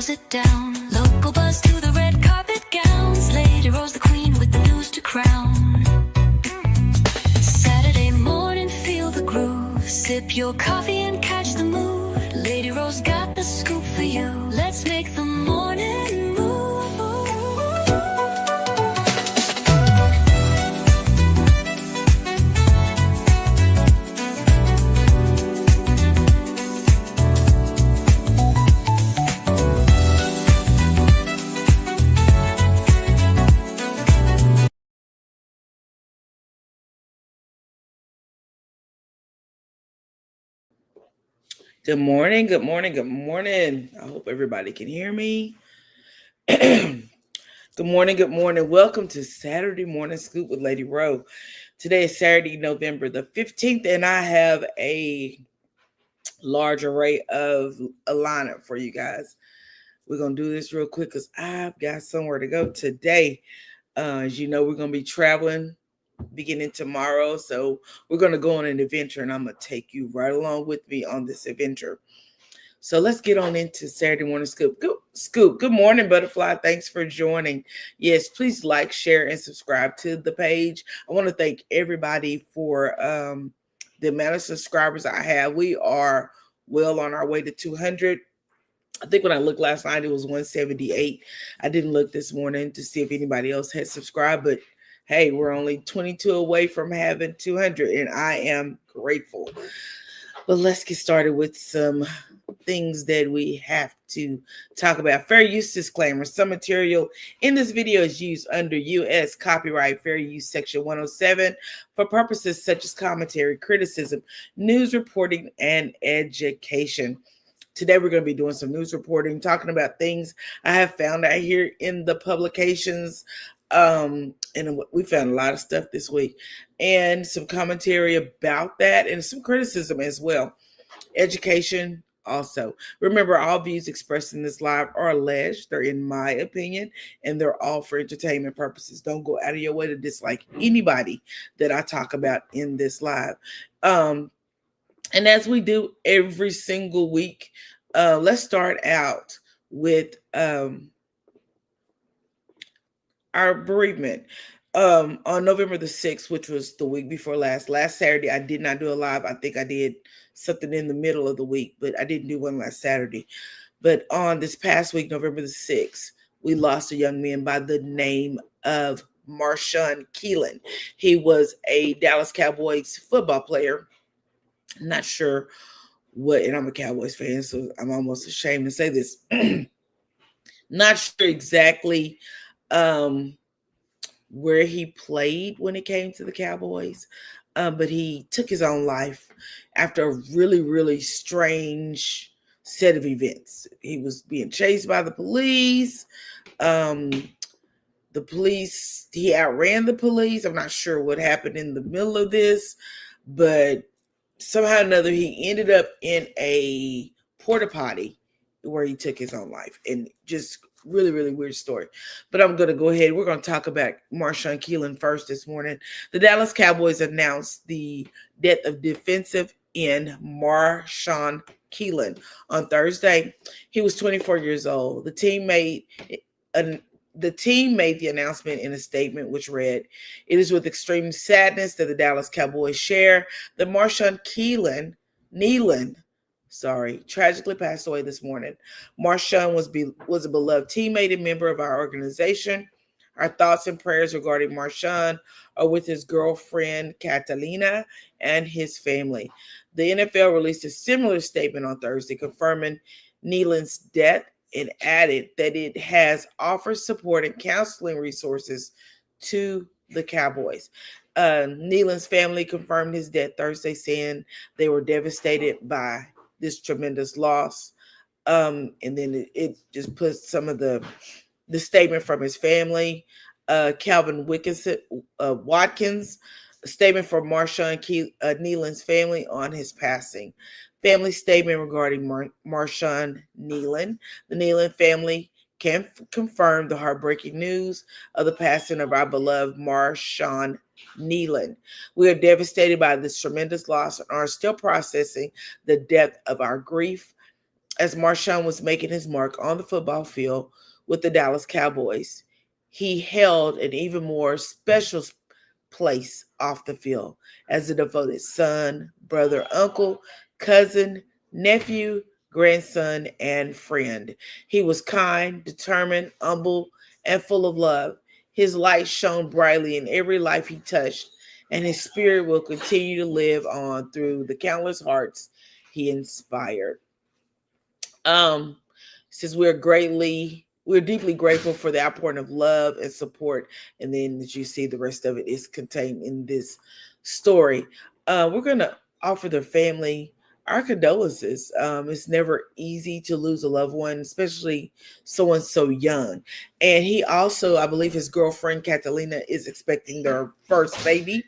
throws it down. Local buzz to the red carpet gowns. LadyRo's the queen with the news to crown. Saturday morning, feel the groove. Sip your coffee and catch the mood. LadyRo's got the scoop for you. Let's make the morning move. Good morning, good morning, good morning. I hope everybody can hear me. Good morning, good morning. Welcome to Saturday Morning Scoop with LadyRo. Today is Saturday, November the 15th, and I have a large array of a lineup for you guys. We're going to do this real quick because I've got somewhere to go today. As you know, we're going to be traveling beginning tomorrow. So we're going to go on an adventure, and I'm going to take you right along with me on this adventure. So let's get on into Saturday Morning Scoop. Good morning, Butterfly. Thanks for joining. Yes, please like, share, and subscribe to the page. I want to thank everybody for the amount of subscribers I have. We are well on our way to 200. I think when I looked last night, it was 178. I didn't look this morning to see if anybody else had subscribed, but hey, we're only 22 away from having 200, and I am grateful. But let's get started with some things that we have to talk about. Fair use disclaimer. Some material in this video is used under U.S. Copyright Fair Use Section 107 for purposes such as commentary, criticism, news reporting, and education. Today, we're going to be doing some news reporting, talking about things I have found out here in the publications. And we found a lot of stuff this week, and some commentary about that, and some criticism as well. Education also. Remember, all views expressed in this live are alleged. They're in my opinion, and they're all for entertainment purposes. Don't go out of your way to dislike anybody that I talk about in this live. And as we do every single week, let's start out with our bereavement. On November the 6th, which was the week before last Saturday, I did not do a live. I think I did something in the middle of the week, but I didn't do one last Saturday. But on this past week, November the 6th, we lost a young man by the name of Marshawn Keelan. He was a Dallas Cowboys football player. I'm not sure what, and I'm a Cowboys fan, so I'm almost ashamed to say this. Not sure exactly where he played when it came to the Cowboys, but he took his own life after a really, really strange set of events. He was being chased by the police. He outran the police. I'm not sure what happened in the middle of this, but somehow or another, he ended up in a porta potty where he took his own life. And just really, really weird story. But I'm going to go ahead. We're going to talk about Marshawn Keelan first this morning. The Dallas Cowboys announced the death of defensive end Marshawn Keelan on Thursday. He was 24 years old. The team made the announcement in a statement which read, "It is with extreme sadness that the Dallas Cowboys share that Marshawn Nealon, tragically passed away this morning. Marshawn was a beloved teammate and member of our organization. Our thoughts and prayers regarding Marshawn are with his girlfriend, Catalina, and his family." The NFL released a similar statement on Thursday confirming Nealon's death and added that it has offered support and counseling resources to the Cowboys. Nealon's family confirmed his death Thursday, saying they were devastated by this tremendous loss. And then it just puts some of the statement from his family. Calvin Watkins, a statement from Marshawn Nealon's family on his passing. Family statement regarding Marshawn Nealon. The Nealon family can confirm the heartbreaking news of the passing of our beloved Marshawn Nealon. We are devastated by this tremendous loss and are still processing the depth of our grief. as Marshawn was making his mark on the football field with the Dallas Cowboys. He held an even more special place off the field as a devoted son, brother, uncle, cousin, nephew, grandson, and friend. He was kind, determined, humble, and full of love. His light shone brightly in every life he touched, and his spirit will continue to live on through the countless hearts he inspired. Um, Says we're deeply grateful for the outpouring of love and support. And then as you see, the rest of it is contained in this story. We're gonna offer the family our condolences. It's never easy to lose a loved one, especially someone so young. And he also, I believe his girlfriend Catalina is expecting their first baby.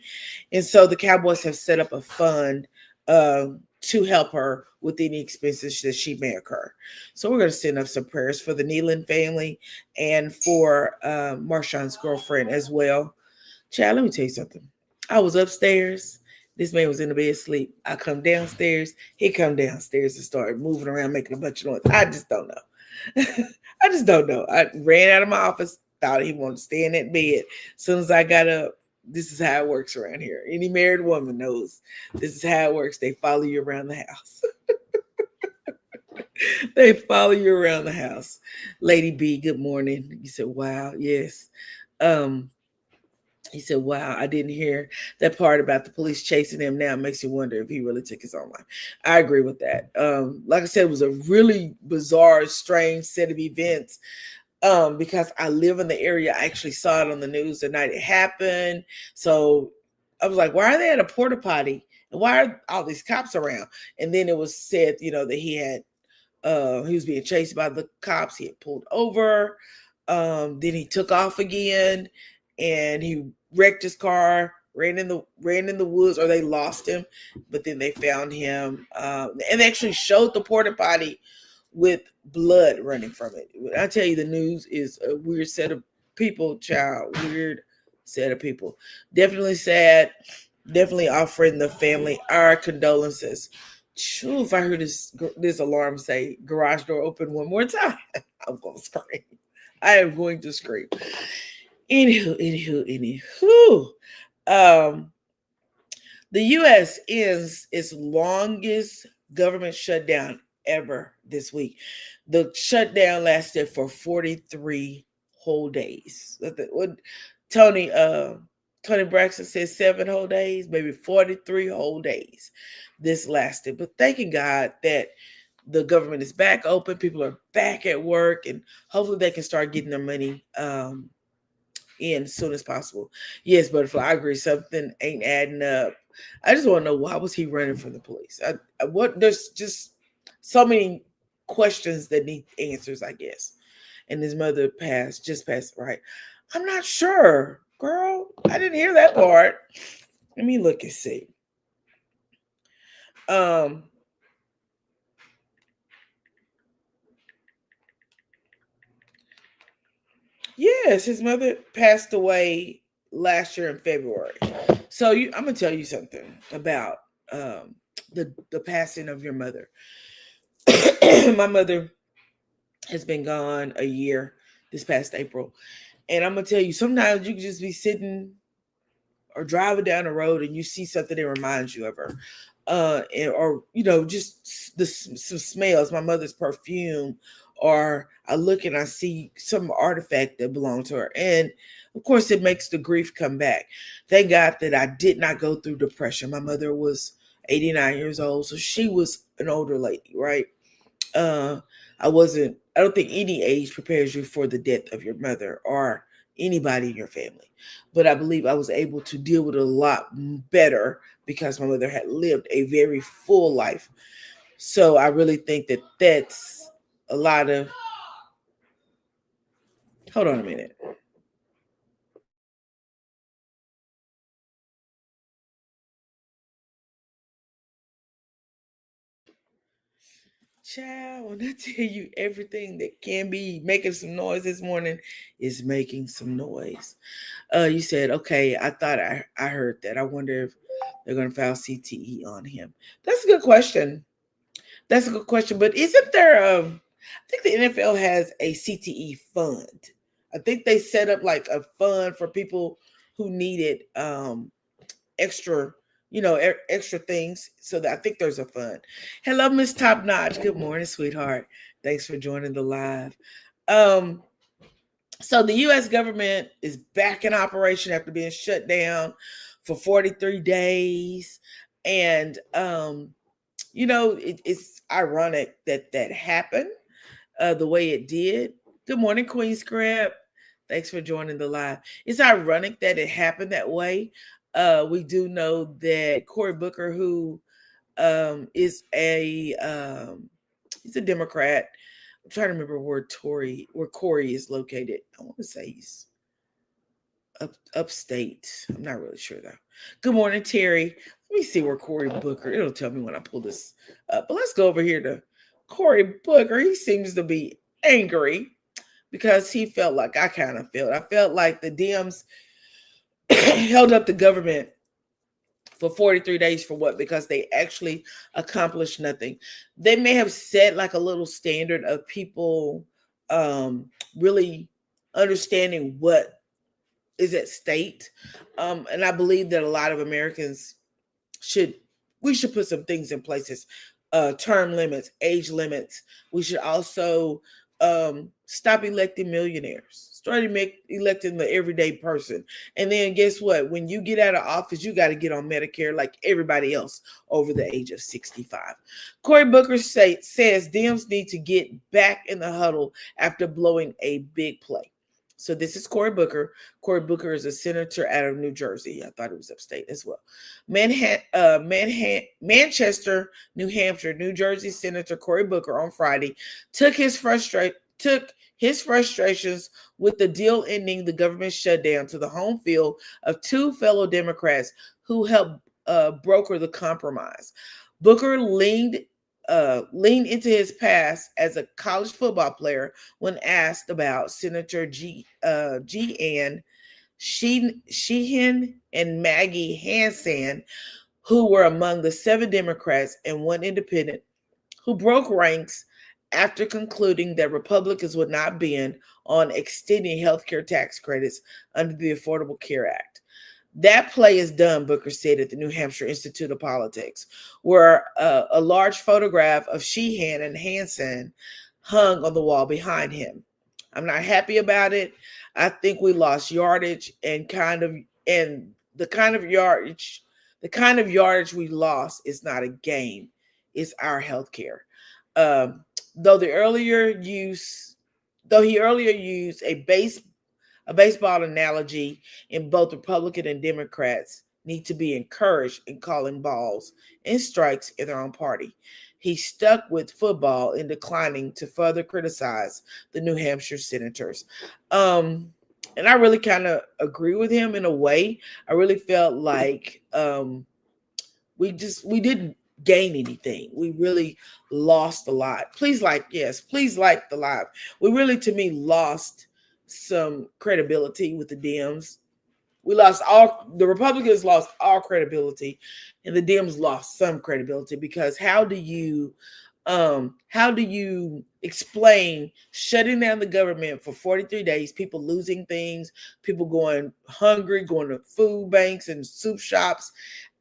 And so the Cowboys have set up a fund to help her with any expenses that she may incur. So we're going to send up some prayers for the Nealon family and for Marshawn's girlfriend as well. Chad, let me tell you something. I was upstairs. This man was in the bed asleep. I come downstairs. He come downstairs and started moving around, making a bunch of noise. I just don't know. I just don't know. I ran out of my office, thought he wanted to stay in that bed. As soon as I got up, this is how it works around here. Any married woman knows this is how it works. They follow you around the house. They follow you around the house. Lady B, good morning. You said, wow, yes. Um, he said, wow, I didn't hear that part about the police chasing him. Now it makes you wonder if he really took his own life. I agree with that. Like I said, it was a really bizarre, strange set of events. Because I live in the area. I actually saw it on the news the night it happened. So I was like, why are they at a porta potty? And why are all these cops around? And then it was said, that he was being chased by the cops. He had pulled over. Then he took off again and he wrecked his car, ran in the woods, or they lost him, but then they found him. And they actually showed the porta potty with blood running from it. I tell you, the news is a weird set of people, child. Weird set of people. Definitely sad. Definitely offering the family our condolences. True, if I heard this alarm say garage door open one more time, I'm going to scream. I am going to scream. Anywho. The U.S. ends its longest government shutdown ever this week. The shutdown lasted for 43 whole days. What Tony Tony Braxton says 7 whole days, maybe 43 whole days this lasted. But thanking God that the government is back open, people are back at work, and hopefully they can start getting their money in as soon as possible. Yes, Butterfly, I agree. Something ain't adding up. I just want to know, why was he running from the police? There's just so many questions that need answers, I guess. And his mother just passed, right? I'm not sure, girl. I didn't hear that part. Let me look and see. Um, yes, his mother passed away last year in February. So I'm gonna tell you something about the passing of your mother. My mother has been gone a year this past April. And I'm gonna tell you, sometimes you can just be sitting or driving down the road and you see something that reminds you of her. Or just some smells, my mother's perfume, or I look and I see some artifact that belonged to her. And of course, it makes the grief come back. Thank God that I did not go through depression. My mother was 89 years old, so she was an older lady, right? uh I don't think any age prepares you for the death of your mother or anybody in your family, but I believe I was able to deal with it a lot better because my mother had lived a very full life. So I really think that that's a lot of hold on a minute. Child, when I tell you everything that can be making some noise this morning is making some noise. You said, okay, I thought I heard that. I wonder if they're going to file CTE on him. That's a good question. That's a good question. But isn't there? I think the NFL has a CTE fund. I think they set up like a fund for people who needed extra, extra things. So that I think there's a fund. Hello, Miss Top Notch. Good morning, sweetheart. Thanks for joining the live. So the U.S. government is back in operation after being shut down for 43 days, and it's ironic that that happened the way it did. Good morning, Queen Scrap. Thanks for joining the live. It's ironic that it happened that way. We do know that Cory Booker, who is he's a Democrat. I'm trying to remember where Cory is located. I want to say he's upstate. I'm not really sure though. Good morning, Terry. Let me see where Cory Booker. It'll tell me when I pull this up. But let's go over here to Cory Booker. He seems to be angry because he felt like I kind of felt. I felt like the Dems held up the government for 43 days for what? Because they actually accomplished nothing. They may have set like a little standard of people really understanding what is at stake. And I believe that a lot of Americans should put some things in places, term limits, age limits. We should also stop electing millionaires. Start electing the everyday person. And then guess what? When you get out of office, you got to get on Medicare like everybody else over the age of 65. Cory Booker says Dems need to get back in the huddle after blowing a big play. So this is Cory Booker. Cory Booker is a senator out of New Jersey. I thought it was upstate as well. Manchester, New Hampshire, New Jersey Senator Cory Booker on Friday took his frustrations with the deal ending the government shutdown to the home field of two fellow Democrats who helped broker the compromise. Booker leaned into his past as a college football player when asked about Senator Jeanne Sheehan and Maggie Hassan, who were among the 7 Democrats and 1 independent who broke ranks after concluding that Republicans would not bend on extending healthcare tax credits under the Affordable Care Act. That play is done, Booker said at the New Hampshire Institute of Politics, where a large photograph of Sheehan and Hansen hung on the wall behind him. I'm not happy about it. I think we lost yardage and the kind of yardage we lost is not a game. It's our health care. Though he earlier used a baseball analogy, in both Republican and Democrats need to be encouraged in calling balls and strikes in their own party. He stuck with football in declining to further criticize the New Hampshire senators. And I really kind of agree with him in a way. I really felt like we didn't gain anything. We really lost a lot. Please like the live. We really, to me, lost some credibility with the Dems. The Republicans lost all credibility, and the Dems lost some credibility, because how do you explain shutting down the government for 43 days, people losing things, people going hungry, going to food banks and soup shops,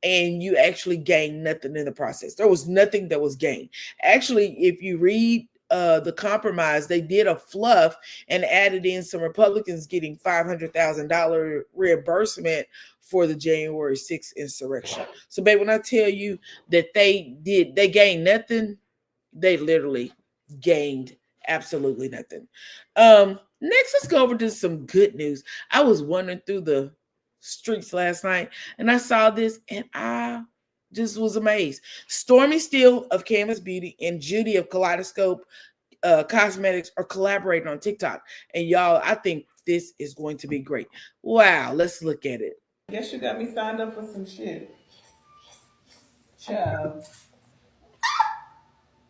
and you actually gain nothing in the process? There was nothing that was gained. Actually, if you read the compromise, they did a fluff and added in some Republicans getting $500,000 reimbursement for the January 6th insurrection. So, babe, when I tell you that they gained nothing, they literally gained absolutely nothing. Next, let's go over to some good news. I was wandering through the streets last night and I saw this and I just was amazed. Stormy Steele of Canvas Beauty and Judy of Kaleidoscope Cosmetics are collaborating on TikTok. And y'all, I think this is going to be great. Wow, let's look at it. Guess you got me signed up for some shit. Child.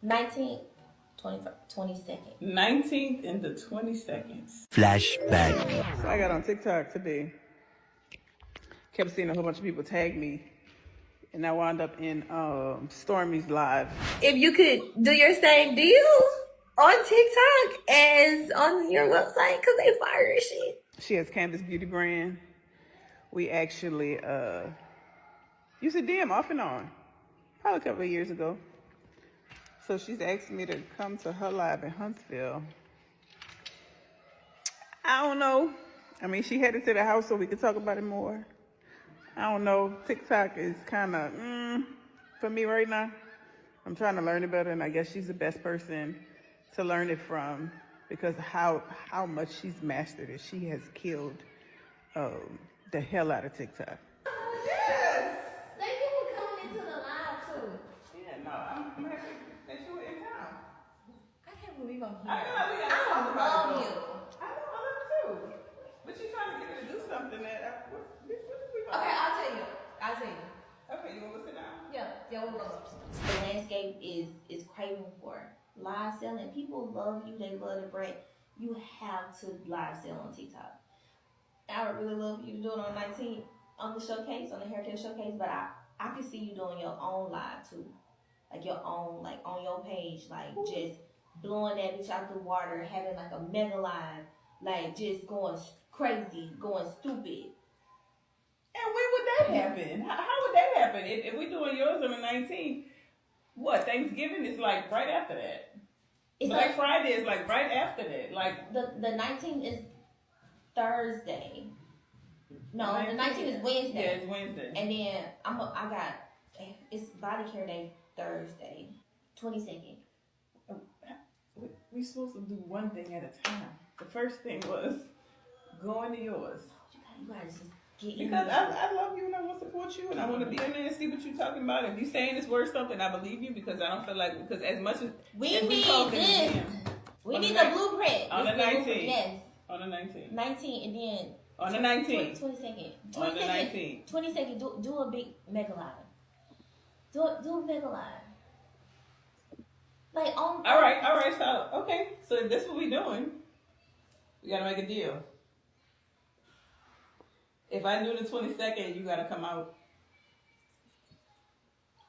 19th, 22nd. 19th and the 22nd. Flashback. So I got on TikTok today. Kept seeing a whole bunch of people tag me And I wound up in Stormy's live. If you could do your same deals on TikTok as on your website, because they fire as shit. She has Candace Beauty Brand. We actually used to DM off and on, probably a couple of years ago. So she's asked me to come to her live in Huntsville. I don't know. I mean, she headed to the house so we could talk about it more. I don't know. TikTok is kind of for me right now. I'm trying to learn it better, and I guess she's the best person to learn it from because how much she's mastered it. She has killed the hell out of TikTok. Yes! Thank you for coming into the live, too. Yeah, no, I'm happy that you were in town. I can't believe I'm here. I know, we gotta talk I about love it, you. though. I love it too. But she's trying to get me to do something that what did we go? Okay, I'll tell you. Okay, you want to sit down? Yeah, we'll go. The landscape is craving for live selling. People love you. They love the brand. You have to live sell on TikTok. I would really love for you to do it on 19th on the showcase, on the haircut showcase. But I can see you doing your own live too, like your own, like on your page, like just blowing that bitch out the water, having like a mega live, like just going crazy, going stupid. And when would that happen? How would that happen? If we're doing yours on the 19th, what, Thanksgiving is like right after that. It's Black like Friday is like right after that. Like the 19th is Thursday. No, the 19th is Wednesday. Yeah, it's Wednesday. And then it's body care day Thursday, 22nd. We supposed to do one thing at a time. The first thing was going to yours. You gotta just get in Because there. I love you and I want to support you and I want to be in there and see what you're talking about. If you're saying it's worth something, I believe you because I don't feel like, because as much as We as need talk in the this. gym, We on need the the blueprint. on the It's 19th. Yes. On the 19th. 19 and then On the 19th. 22nd. On the 19th. 22nd. Do a big mega live. Do a mega live. Like on. All right. So okay, so if this is what we doing, we gotta make a deal. If I do the 22nd, you gotta come out.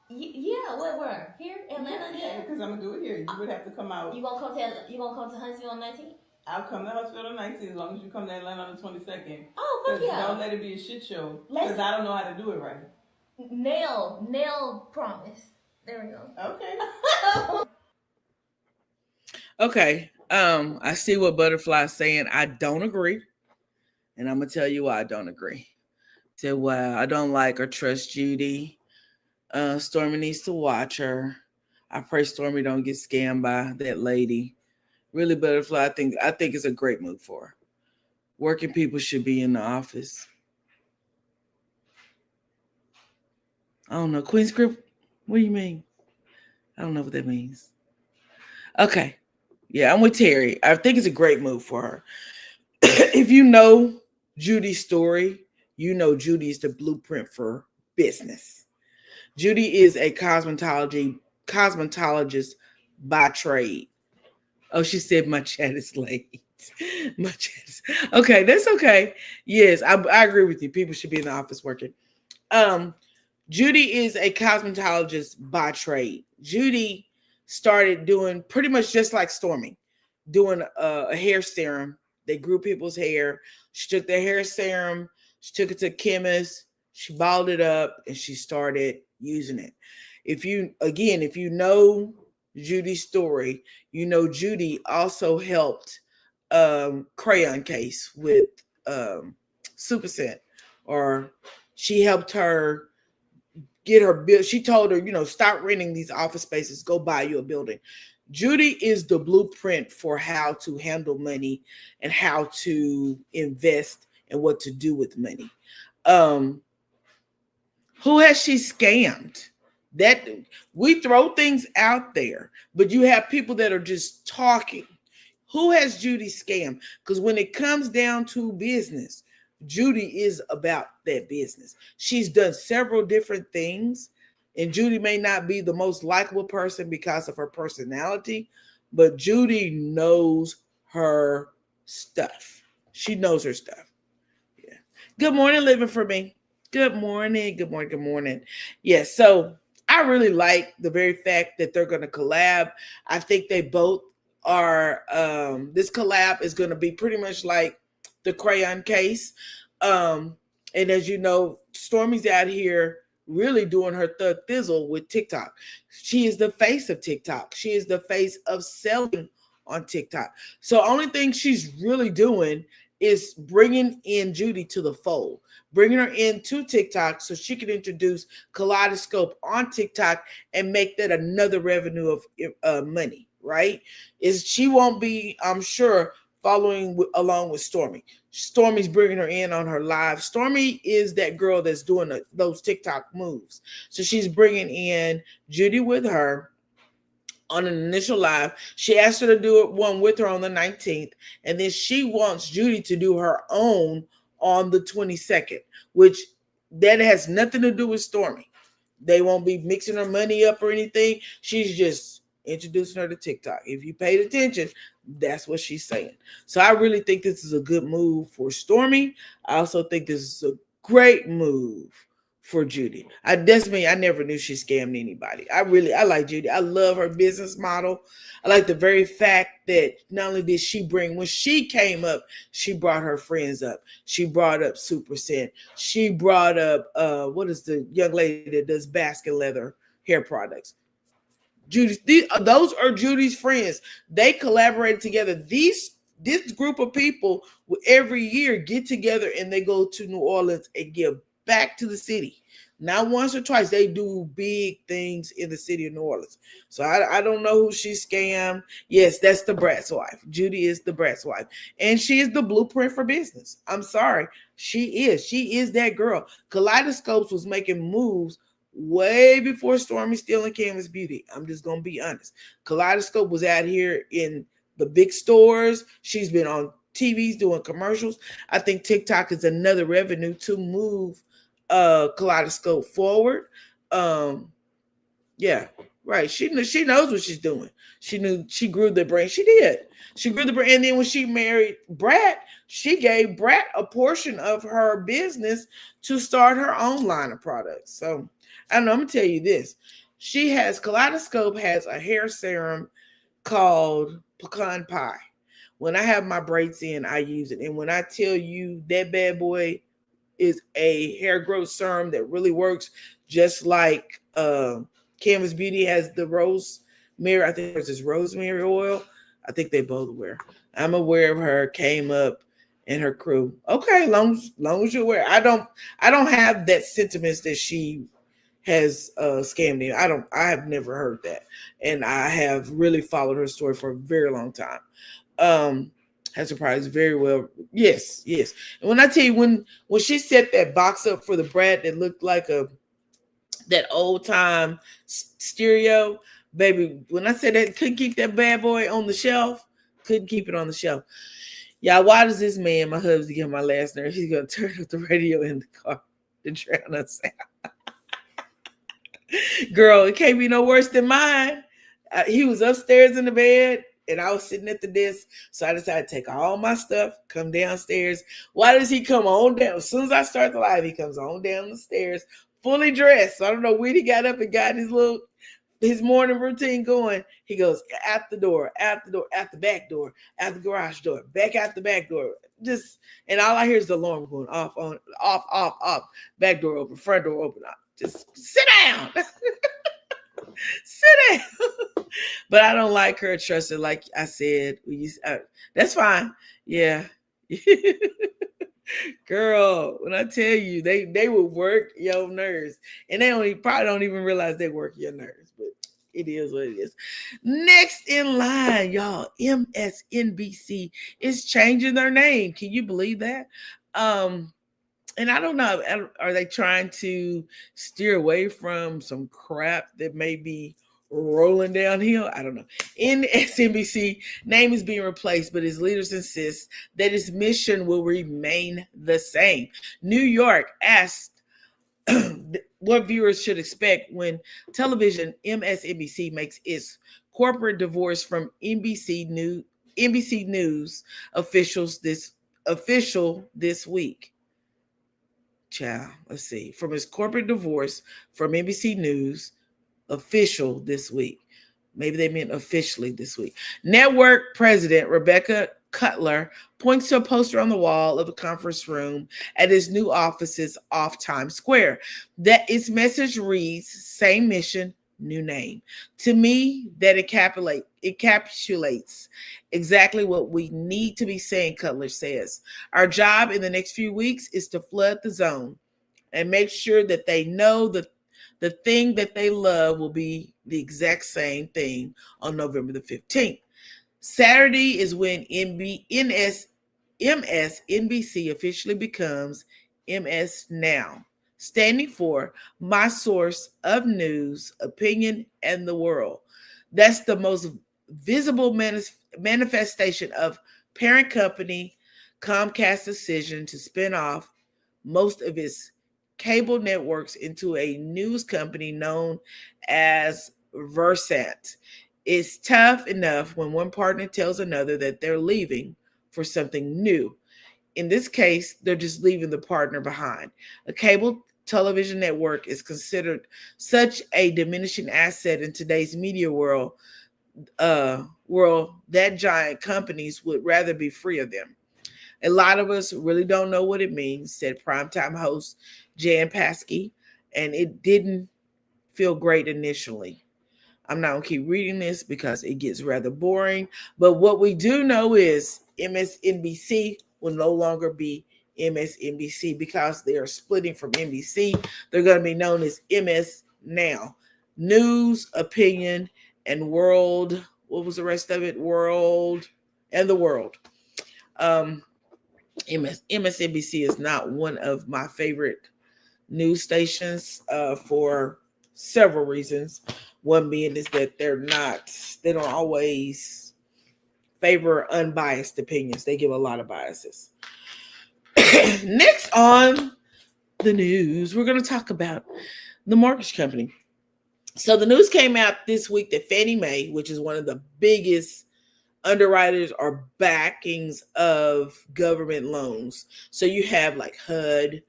Yeah, where? Here, Atlanta. Yeah, because I'm gonna do it here. You would have to come out. You gonna come to Huntsville on 19th? I'll come to Huntsville on 19th as long as you come to Atlanta on the 22nd. Oh, fuck yeah. Don't let it be a shit show because I don't know how to do it right. Nail promise. There we go. Okay. Okay. I see what Butterfly's saying. I don't agree. And I'm gonna tell you why I don't agree. Say, wow, I don't like or trust Judy. Stormy needs to watch her. I pray Stormy don't get scammed by that lady. Really, Butterfly, I think it's a great move for her. Working people should be in the office. I don't know. Queen's Grip, what do you mean? I don't know what that means. Okay. Yeah, I'm with Terry. I think it's a great move for her. If you know Judy's story, you know Judy's the blueprint for business. Judy is a cosmetologist by trade. Oh, she said my chat is late. My chat is okay. That's okay. Yes, I agree with you. People should be in the office working. Judy is a cosmetologist by trade. Judy started doing pretty much just like Stormy, doing a hair serum. They grew people's hair. She took the hair serum, she took it to a chemist, she balled it up, and she started using it. If you know Judy's story, you know Judy also helped Crayon Case with Super Scent, or she helped her get her bill. She told her, stop renting these office spaces, go buy you a building. Judy is the blueprint for how to handle money and how to invest and what to do with money. Who has she scammed? That we throw things out there, but you have people that are just talking. Who has Judy scammed? Because when it comes down to business, Judy is about that business. She's done several different things, and Judy may not be the most likable person because of her personality, but Judy knows her stuff. She knows her stuff. Yeah. Good morning, Living for Me. Good morning. Good morning. Good morning. Yes. So I really like the very fact that they're going to collab. I think they both are. This collab is going to be pretty much like the crayon case. Um, and as you know, Stormy's out here really doing her thug thizzle with TikTok. She is the face of TikTok. She is the face of selling on TikTok. So only thing she's really doing is bringing in Judy to the fold, bringing her into TikTok so she can introduce Kaleidoscope on TikTok and make that another revenue of money, right? Is she won't be, I'm sure, following along with Stormy. Stormy's bringing her in on her live. Stormy is that girl that's doing those TikTok moves. So she's bringing in Judy with her on an initial live. She asked her to do it one with her on the 19th, and then she wants Judy to do her own on the 22nd, which that has nothing to do with Stormy. They won't be mixing her money up or anything. She's just introducing her to TikTok. If you paid attention, that's what she's saying. So I really think this is a good move for Stormy. I also think this is a great move for Judy. I never knew she scammed anybody. I like Judy. I love her business model. I like the very fact that not only did she bring, when she came up, she brought her friends up. She brought up Super Scent. She brought up what is the young lady that does basket leather hair products? Those are Judy's friends. They collaborated together. This group of people will every year get together and they go to New Orleans and give back to the city. Not once or twice. They do big things in the city of New Orleans. So I don't know who she scammed. Yes, that's the Brat's wife. Judy is the Brat's wife. And she is the blueprint for business. I'm sorry. She is. She is that girl. Kaleidoscopes was making moves way before Stormy Steele and Canvas Beauty. I'm just gonna be honest. Kaleidoscope was out here in the big stores. She's been on TVs doing commercials. I think TikTok is another revenue to move Kaleidoscope forward. Um, yeah, right. She knows what she's doing. She grew the brand. She did. She grew the brand. And then when she married Brat, she gave Brat a portion of her business to start her own line of products. So I don't know. I'm gonna tell you this. Kaleidoscope has a hair serum called Pecan Pie. When I have my braids in, I use it. And when I tell you that bad boy is a hair growth serum that really works, just like Canvas Beauty has the rosemary. I think there's this rosemary oil. I think they both wear. I'm aware of her. Came up and her crew. Okay, long as you're aware. I don't have that sentiments that she has scammed me. I have never heard that. And I have really followed her story for a very long time. Has surprised very well. Yes, yes. And when I tell you when she set that box up for the Brat that looked like that old time stereo, baby, when I said that couldn't keep that bad boy on the shelf, couldn't keep it on the shelf. Yeah, why does this man, my husband, get my last nerve? He's gonna turn up the radio in the car to drown us out. Girl, it can't be no worse than mine. He was upstairs in the bed and I was sitting at the desk. So I decided to take all my stuff, come downstairs. Why does he come on down? As soon as I start the live, he comes on down the stairs, fully dressed. So I don't know when he got up and got his morning routine going. He goes out the door, out the back door, out the garage door, back out the back door. And all I hear is the alarm going off, on, off, back door open, front door open. Just sit down. Sit down. But I don't like her. Trust her. Like I said, that's fine. Yeah. Girl, when I tell you, they will work your nerves. And they probably don't even realize they work your nerves. But it is what it is. Next in line, y'all, MSNBC is changing their name. Can you believe that? And I don't know, are they trying to steer away from some crap that may be rolling downhill? I don't know. MSNBC name is being replaced, but its leaders insist that its mission will remain the same. New York asked what viewers should expect when television MSNBC makes its corporate divorce from NBC News official this week. Child, let's see. From his corporate divorce from NBC News, official this week. Maybe they meant officially this week. Network president Rebecca Cutler points to a poster on the wall of a conference room at his new offices off Times Square. That its message reads, "Same mission, new name." To me, that encapsulates exactly what we need to be saying, Cutler says. Our job in the next few weeks is to flood the zone and make sure that they know that the thing that they love will be the exact same thing on November the 15th. Saturday is when MSNBC officially becomes MS Now, standing for My Source of News, Opinion, and the World. That's the most visible manifestation of parent company Comcast's decision to spin off most of its cable networks into a news company known as Versant. It's tough enough when one partner tells another that they're leaving for something new. In this case, they're just leaving the partner behind. A cable television network is considered such a diminishing asset in today's media world that giant companies would rather be free of them. A lot of us really don't know what it means, said primetime host Jan Paskey, and it didn't feel great initially. I'm not going to keep reading this because it gets rather boring. But what we do know is MSNBC will no longer be MSNBC because they are splitting from NBC. They're going to be known as MS Now. News, opinion, and world. What was the rest of it? World and the world. MSNBC is not one of my favorite news stations for several reasons. One being is that they don't always favor unbiased opinions. They give a lot of biases. Next on the news, we're going to talk about the mortgage company. So the news came out this week that Fannie Mae, which is one of the biggest underwriters or backings of government loans. So you have like HUD,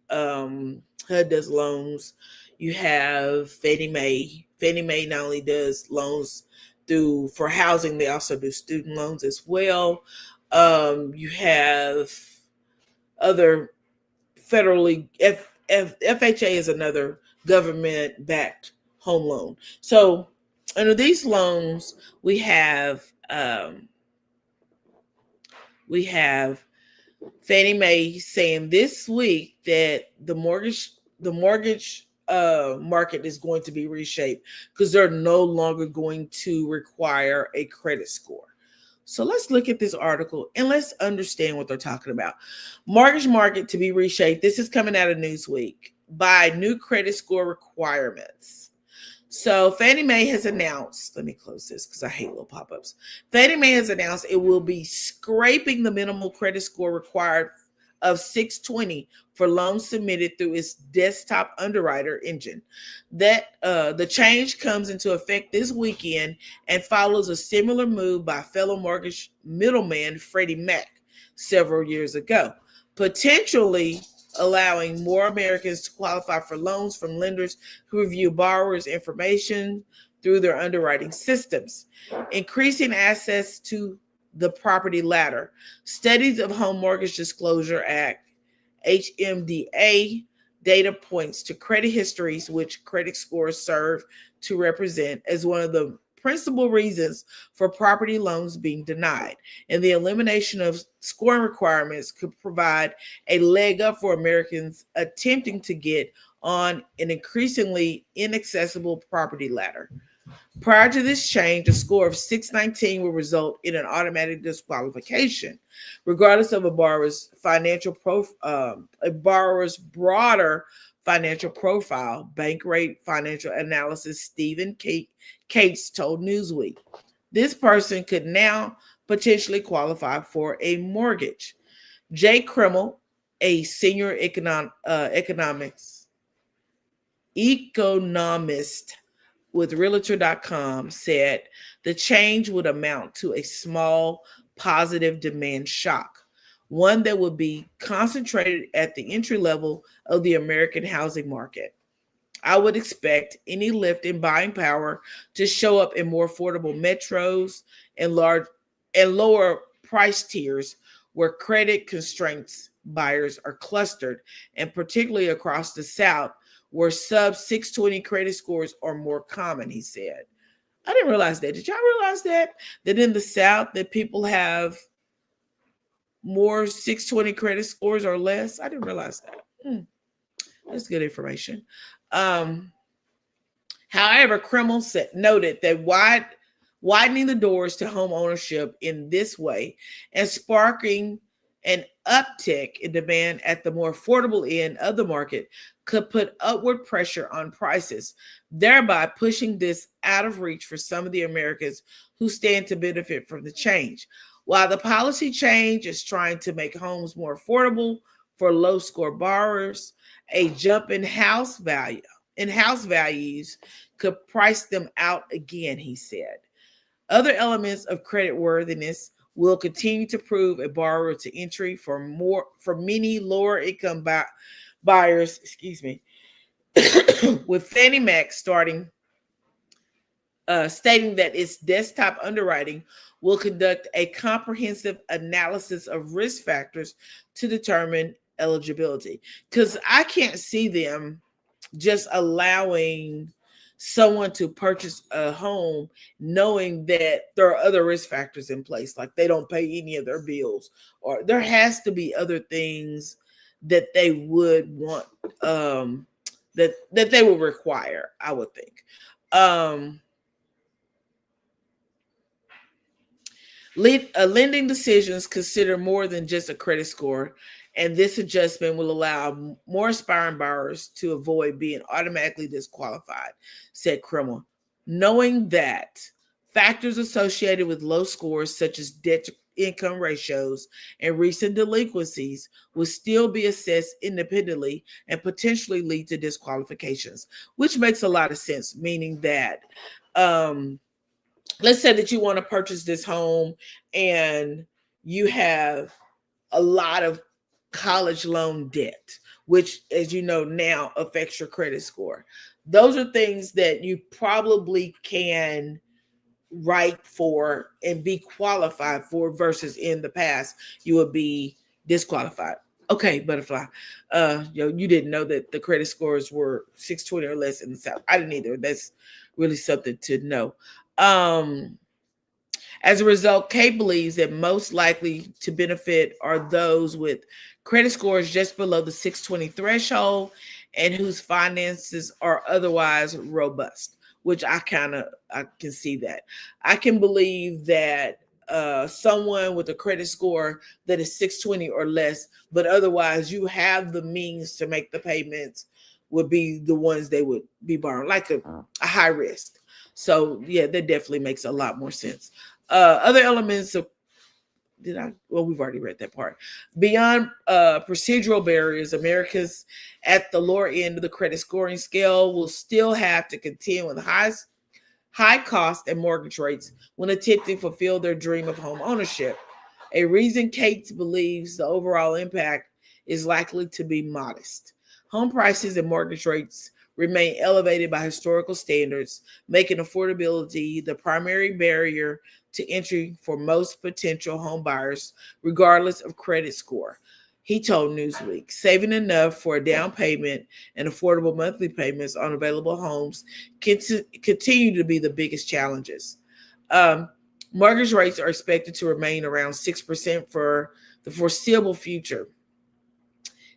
HUD does loans. You have Fannie Mae. Fannie Mae not only does loans for housing, they also do student loans as well. You have other federally, FHA is another government-backed home loan. So under these loans, we have Fannie Mae saying this week that the mortgage market is going to be reshaped because they're no longer going to require a credit score. So let's look at this article and let's understand what they're talking about. Mortgage market to be reshaped. This is coming out of Newsweek by new credit score requirements. So Fannie Mae has announced, let me close this because I hate little pop-ups. Fannie Mae has announced it will be scraping the minimal credit score required of 620 for loans submitted through its desktop underwriter engine. That the change comes into effect this weekend and follows a similar move by fellow mortgage middleman Freddie Mac several years ago, potentially allowing more Americans to qualify for loans from lenders who review borrowers' information through their underwriting systems, increasing access to the property ladder. Studies of Home Mortgage Disclosure Act, HMDA, data points to credit histories, which credit scores serve to represent as one of the principal reasons for property loans being denied, and the elimination of scoring requirements could provide a leg up for Americans attempting to get on an increasingly inaccessible property ladder. Prior to this change, a score of 619 will result in an automatic disqualification, regardless of a borrower's broader financial profile. Bankrate financial analyst Stephen Cates told Newsweek. This person could now potentially qualify for a mortgage. Jay Krimmel, a senior economist with Realtor.com, said the change would amount to a small positive demand shock. one that would be concentrated at the entry level of the American housing market. I would expect any lift in buying power to show up in more affordable metros and large and lower price tiers where credit constraints buyers are clustered, and particularly across the South where sub 620 credit scores are more common, he said. I didn't realize that. Did y'all realize that? That in the South that people have more 620 credit scores or less? I didn't realize that. That's good information. Um, However, Kreml noted that widening the doors to home ownership in this way and sparking an uptick in demand at the more affordable end of the market could put upward pressure on prices, thereby pushing this out of reach for some of the Americans who stand to benefit from the change. While the policy change is trying to make homes more affordable for low score borrowers, a jump in house values could price them out again, he said. Other elements of credit worthiness will continue to prove a borrower to entry for many lower income buyers, with Fannie Mac stating that its desktop underwriting will conduct a comprehensive analysis of risk factors to determine eligibility. Because I can't see them just allowing someone to purchase a home knowing that there are other risk factors in place, like they don't pay any of their bills, or there has to be other things that they would want, that they would require, I would think. Lending decisions consider more than just a credit score, and this adjustment will allow more aspiring borrowers to avoid being automatically disqualified, said Krimmel, knowing that factors associated with low scores such as debt to income ratios and recent delinquencies will still be assessed independently and potentially lead to disqualifications, which makes a lot of sense, meaning that let's say that you want to purchase this home and you have a lot of college loan debt, which, as you know, now affects your credit score. Those are things that you probably can write for and be qualified for versus in the past you would be disqualified. Okay, butterfly. You didn't know that the credit scores were 620 or less in the South. I didn't either. That's really something to know. As a result, Kate believes that most likely to benefit are those with credit scores just below the 620 threshold and whose finances are otherwise robust, which I can see that. I can believe that someone with a credit score that is 620 or less, but otherwise you have the means to make the payments, would be the ones they would be borrowing, like a high risk. So yeah, that definitely makes a lot more sense. Other elements of we've already read that part. Beyond procedural barriers, America's at the lower end of the credit scoring scale will still have to contend with high cost and mortgage rates when attempting to fulfill their dream of home ownership. A reason Kate believes the overall impact is likely to be modest. Home prices and mortgage rates remain elevated by historical standards, making affordability the primary barrier to entry for most potential home buyers, regardless of credit score. He told Newsweek, saving enough for a down payment and affordable monthly payments on available homes continue to be the biggest challenges. Mortgage rates are expected to remain around 6% for the foreseeable future,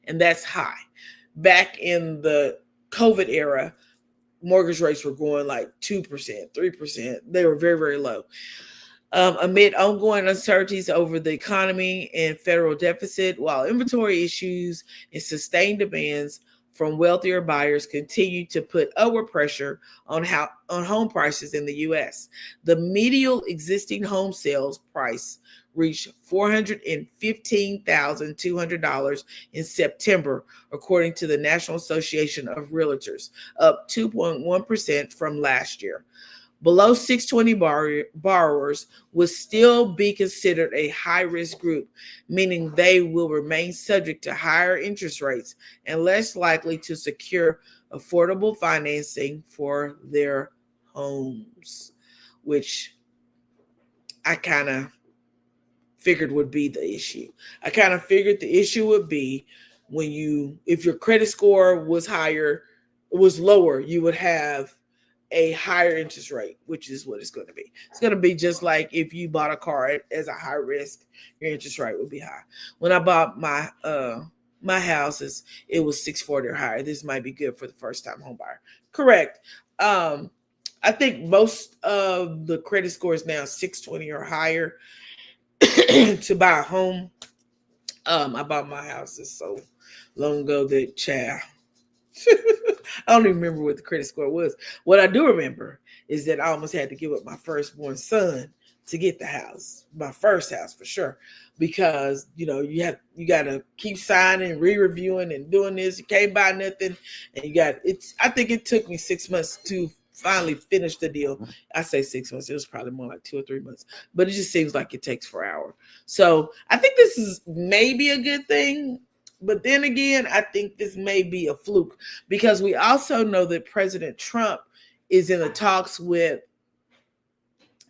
and that's high. Back in the COVID era, mortgage rates were going like 2%, 3%. They were very, very low. Amid ongoing uncertainties over the economy and federal deficit, while inventory issues and sustained demands from wealthier buyers continue to put upward pressure on home prices in the U.S. The median existing home sales price reached $415,200 in September, according to the National Association of Realtors, up 2.1% from last year. Below 620 borrowers will still be considered a high risk group, meaning they will remain subject to higher interest rates and less likely to secure affordable financing for their homes, which I kind of figured would be the issue. I kind of figured the issue would be if your credit score was lower, you would have a higher interest rate, which is what it's going to be. It's going to be just like if you bought a car as a high risk, your interest rate would be high. When I bought my houses, it was 640 or higher. This might be good for the first time home buyer. Correct. I think most of the credit scores now 620 or higher to buy a home. I bought my houses so long ago that child. I don't even remember what the credit score was. What I do remember is that I almost had to give up my firstborn son to get the house, my first house for sure, because you got to keep signing, re-reviewing, and doing this. You can't buy nothing, and I think it took me 6 months to finally finish the deal. I say 6 months. It was probably more like 2 or 3 months, but it just seems like it takes 4 hours. So I think this is maybe a good thing. But then again, I think this may be a fluke because we also know that President Trump is in the talks with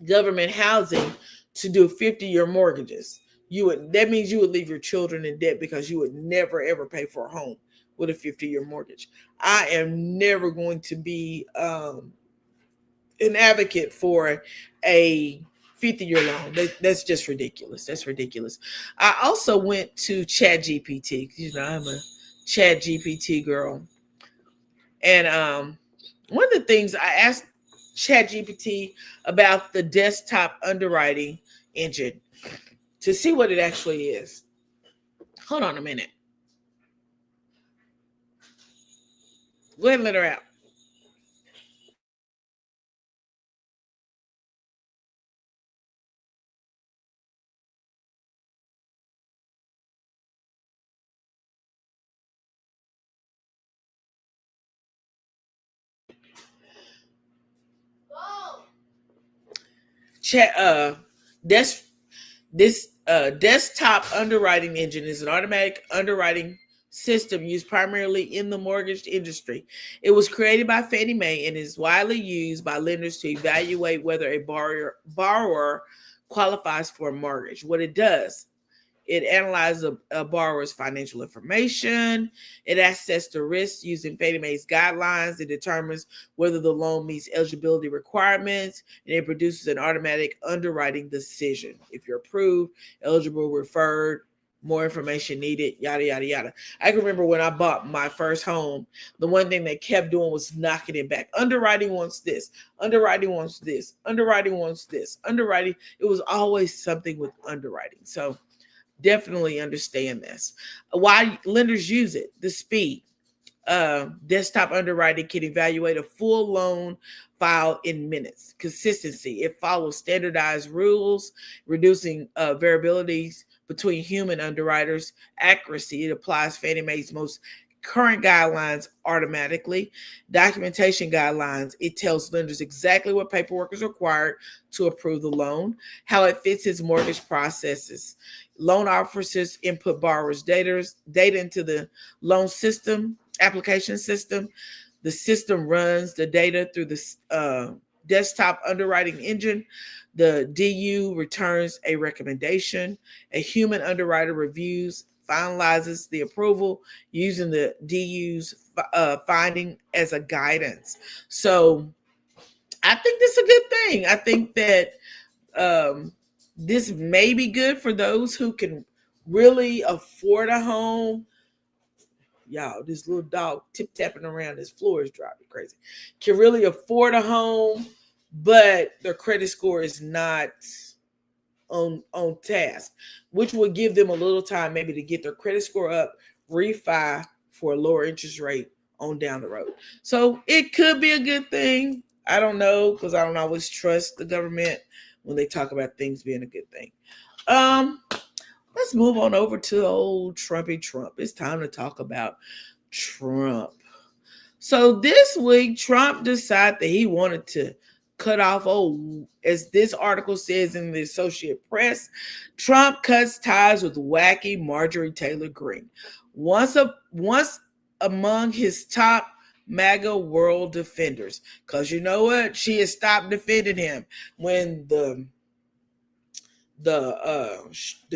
government housing to do 50-year mortgages. That means you would leave your children in debt because you would never ever pay for a home with a 50-year mortgage. I am never going to be an advocate for a 50-year loan. That's just ridiculous. That's ridiculous. I also went to ChatGPT because I'm a ChatGPT girl, and one of the things I asked ChatGPT about the desktop underwriting engine to see what it actually is. Hold on a minute. Go ahead and let her out. Chat this desktop underwriting engine is an automatic underwriting system used primarily in the mortgage industry. It was created by Fannie Mae and is widely used by lenders to evaluate whether a borrower qualifies for a mortgage. What it does, it analyzes a borrower's financial information. It assesses the risks using Fannie Mae's guidelines. It determines whether the loan meets eligibility requirements, and it produces an automatic underwriting decision. If you're approved, eligible, referred, more information needed, yada, yada, yada. I can remember when I bought my first home, the one thing they kept doing was knocking it back. Underwriting wants this. Underwriting wants this. Underwriting wants this. Underwriting. It was always something with underwriting. So definitely understand this. Why lenders use it, the speed. Desktop underwriting can evaluate a full loan file in minutes. Consistency. It follows standardized rules, reducing variabilities between human underwriters. Accuracy. It applies Fannie Mae's most current guidelines automatically. Documentation guidelines. It tells lenders exactly what paperwork is required to approve the loan, how it fits its mortgage processes. Loan officers input borrowers' data into the loan system, application system. The system runs the data through the desktop underwriting engine. The DU returns a recommendation. A human underwriter reviews, finalizes the approval using the DU's finding as a guidance. So I think this is a good thing. I think that this may be good for those who can really afford a home. Y'all, this little dog tip tapping around this floor is driving me crazy. Can really afford a home, but their credit score is not on task, which will give them a little time maybe to get their credit score up, refi for a lower interest rate on down the road. So it could be a good thing. I don't know, because I don't always trust the government when they talk about things being a good thing. Let's move on over to old Trumpy Trump. It's time to talk about Trump. So this week, Trump decided that he wanted to cut off. Oh, as this article says in the Associated Press, Trump cuts ties with wacky Marjorie Taylor Greene. Once among his top MAGA world defenders, because you know what, she has stopped defending him when the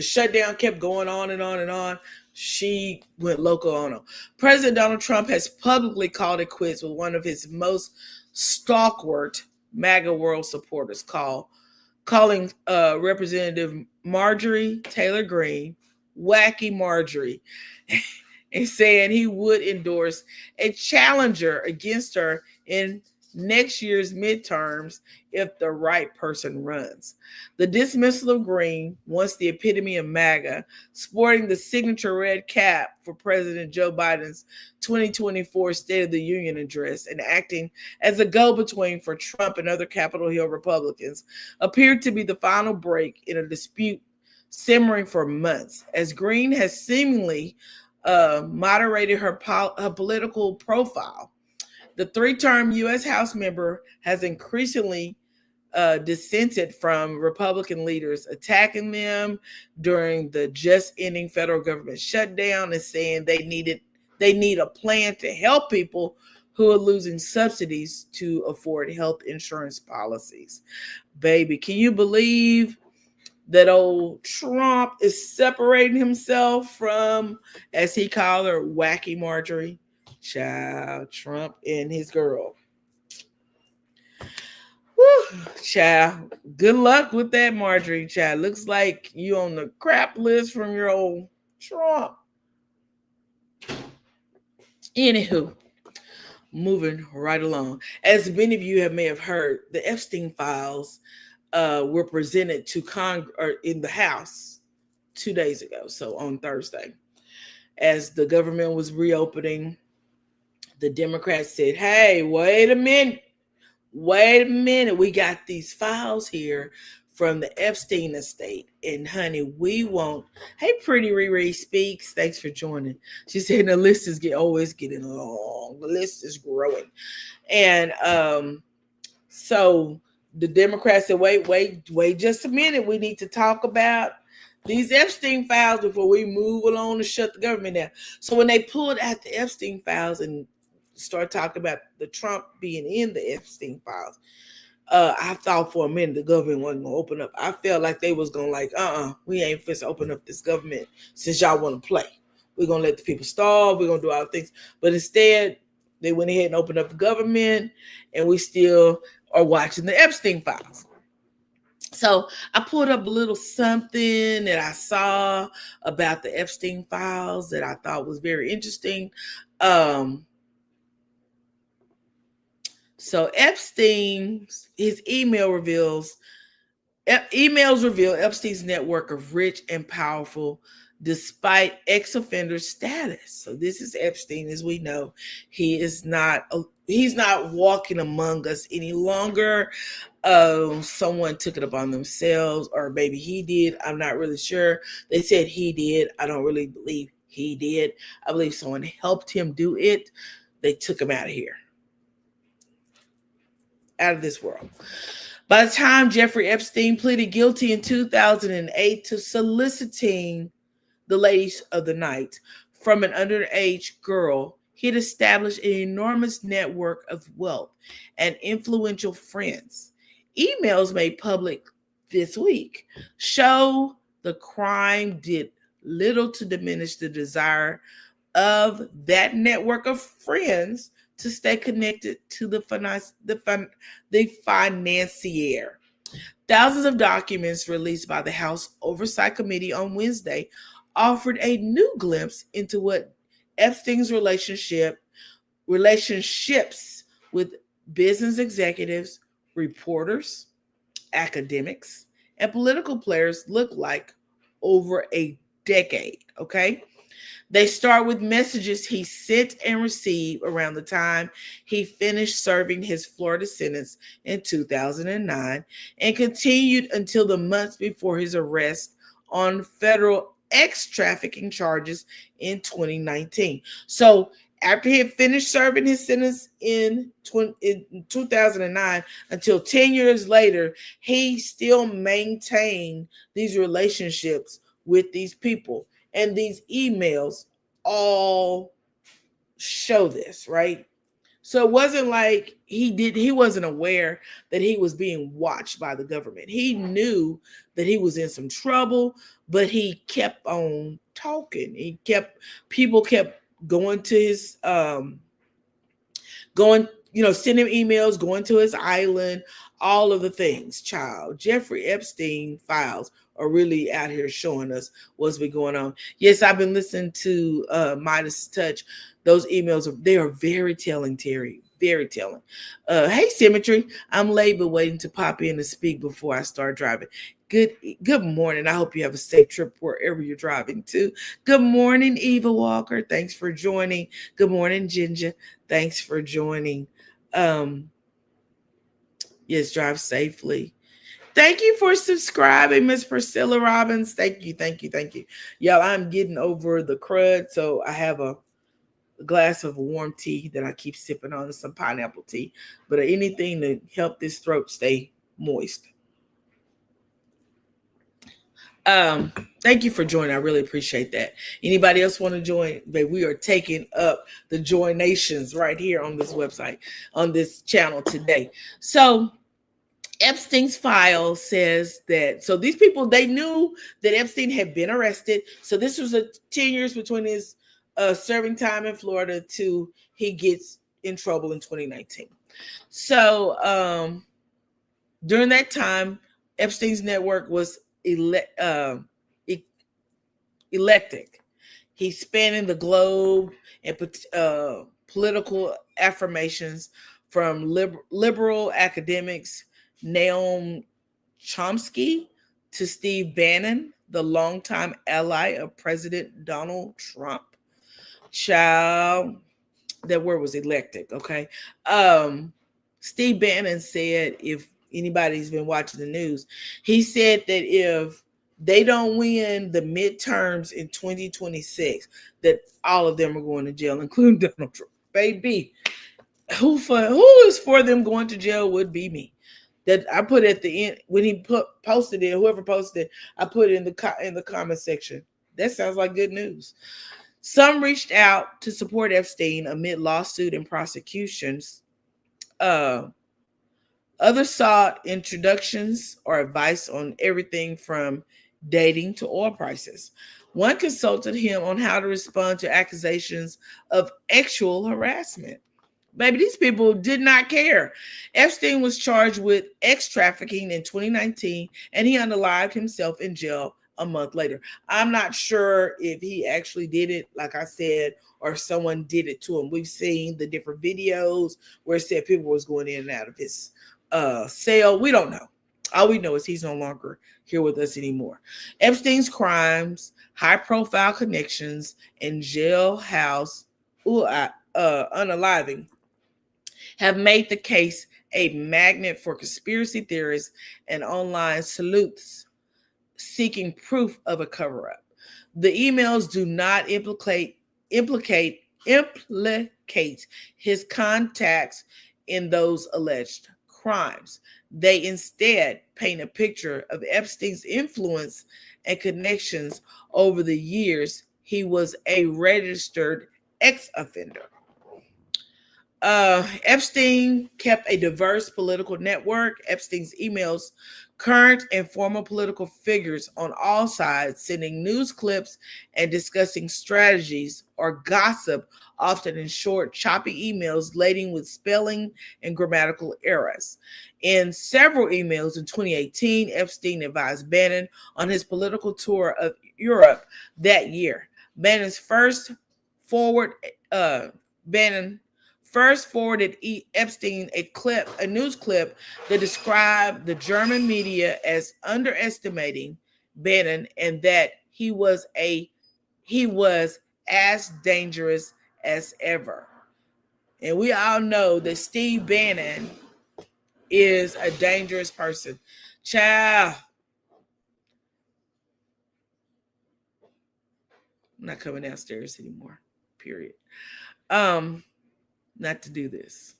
shutdown kept going on and on and on. She went local on him. President Donald Trump has publicly called it quits with one of his most stalwart MAGA world supporters, calling Representative Marjorie Taylor Greene wacky Marjorie, and saying he would endorse a challenger against her in next year's midterms if the right person runs. The dismissal of Greene, once the epitome of MAGA, sporting the signature red cap for President Joe Biden's 2024 State of the Union address and acting as a go-between for Trump and other Capitol Hill Republicans, appeared to be the final break in a dispute simmering for months, as Greene has seemingly moderated her political profile. The three-term U.S. House member has increasingly dissented from Republican leaders, attacking them during the just ending federal government shutdown and saying they need a plan to help people who are losing subsidies to afford health insurance policies. Baby, can you believe that old Trump is separating himself from, as he called her, wacky Marjorie? Child, Trump and his girl. Whew, child, good luck with that, Marjorie. Child, looks like you on the crap list from your old Trump. Anywho, moving right along. As many of you may have heard, the Epstein files were presented to Congress in the House 2 days ago, so on Thursday. As the government was reopening, the Democrats said, hey, wait a minute, we got these files here from the Epstein estate, and honey, we won't. Hey, Pretty Riri Speaks, thanks for joining. She said the list is always getting long. The list is growing. And so the Democrats said, wait just a minute. We need to talk about these Epstein files before we move along to shut the government down. So when they pulled out the Epstein files and start talking about the Trump being in the Epstein files, I thought for a minute the government wasn't going to open up. I felt like they was going to we ain't supposed to open up this government since y'all want to play. We're going to let the people starve. We're going to do all things. But instead, they went ahead and opened up the government, and we still are watching the Epstein files. So I pulled up a little something that I saw about the Epstein files that I thought was very interesting. So Epstein, his emails reveal Epstein's network of rich and powerful despite ex-offender status. So this is Epstein, as we know. He's not walking among us any longer. Someone took it upon themselves, or maybe he did. I'm not really sure. They said he did. I don't really believe he did. I believe someone helped him do it. They took him out of here. Out of this world. By the time Jeffrey Epstein pleaded guilty in 2008 to soliciting the ladies of the night from an underage girl, he had established an enormous network of wealth and influential friends. Emails made public this week show the crime did little to diminish the desire of that network of friends to stay connected to the financier. Thousands of documents released by the House Oversight Committee on Wednesday offered a new glimpse into what Epstein's relationships with business executives, reporters, academics, and political players look like over a decade, okay? They start with messages he sent and received around the time he finished serving his Florida sentence in 2009 and continued until the months before his arrest on federal trafficking charges in 2019. So After he had finished serving his sentence in 2009, until 10 years later, he still maintained these relationships with these people. And these emails all show this, right? So it wasn't like he wasn't aware that he was being watched by the government. He knew that he was in some trouble, but he kept on talking. People kept going to his sending emails, going to his island, all of the things. Child, Jeffrey Epstein files are really out here showing us what's been going on. Yes, I've been listening to Midas Touch. Those emails they are very telling, Terry. Very telling. Hey, Symmetry. I'm late but waiting to pop in to speak before I start driving. Good morning. I hope you have a safe trip wherever you're driving to. Good morning, Eva Walker. Thanks for joining. Good morning, Ginger. Thanks for joining. Yes, drive safely. Thank you for subscribing, Miss Priscilla Robbins. Thank you. Y'all, I'm getting over the crud, so I have a glass of warm tea that I keep sipping on, some pineapple tea, but anything to help this throat stay moist. Thank you for joining. I really appreciate that. Anybody else want to join? But we are taking up the Join Nations right here on this website, on this channel today. So Epstein's file says that, so these people, they knew that Epstein had been arrested. So this was a 10 years between his serving time in Florida to he gets in trouble in 2019. So during that time, Epstein's network was eclectic. He's spanning the globe and political affirmations from liberal academics Noam Chomsky to Steve Bannon, the longtime ally of President Donald Trump. Child, that word was eclectic, okay? Steve Bannon said, if anybody's been watching the news, he said that if they don't win the midterms in 2026, that all of them are going to jail, including Donald Trump. Baby, who is for them going to jail would be me. That I put at the end when he posted it. Whoever posted it, I put it in the comment section. That sounds like good news. Some reached out to support Epstein amid lawsuit and prosecutions. Others sought introductions or advice on everything from dating to oil prices. One consulted him on how to respond to accusations of sexual harassment. Baby, these people did not care. Epstein was charged with sex trafficking in 2019, and he unalived himself in jail a month later. I'm not sure if he actually did it, like I said, or someone did it to him. We've seen the different videos where it said people was going in and out of his cell. We don't know. All we know is he's no longer here with us anymore. Epstein's crimes, high-profile connections, and jailhouse unaliving have made the case a magnet for conspiracy theorists and online sleuths seeking proof of a cover-up. The emails do not implicate his contacts in those alleged crimes. They instead paint a picture of Epstein's influence and connections over the years. He was a registered ex-offender. Epstein kept a diverse political network. Epstein's emails current and former political figures on all sides, sending news clips and discussing strategies or gossip, often in short, choppy emails laden with spelling and grammatical errors. In several emails in 2018, Epstein advised Bannon on his political tour of Europe that year. Bannon first forwarded Epstein a news clip that described the German media as underestimating Bannon and that he was as dangerous as ever. And we all know that Steve Bannon is a dangerous person. Child, I'm not coming downstairs anymore. period. Not to do this.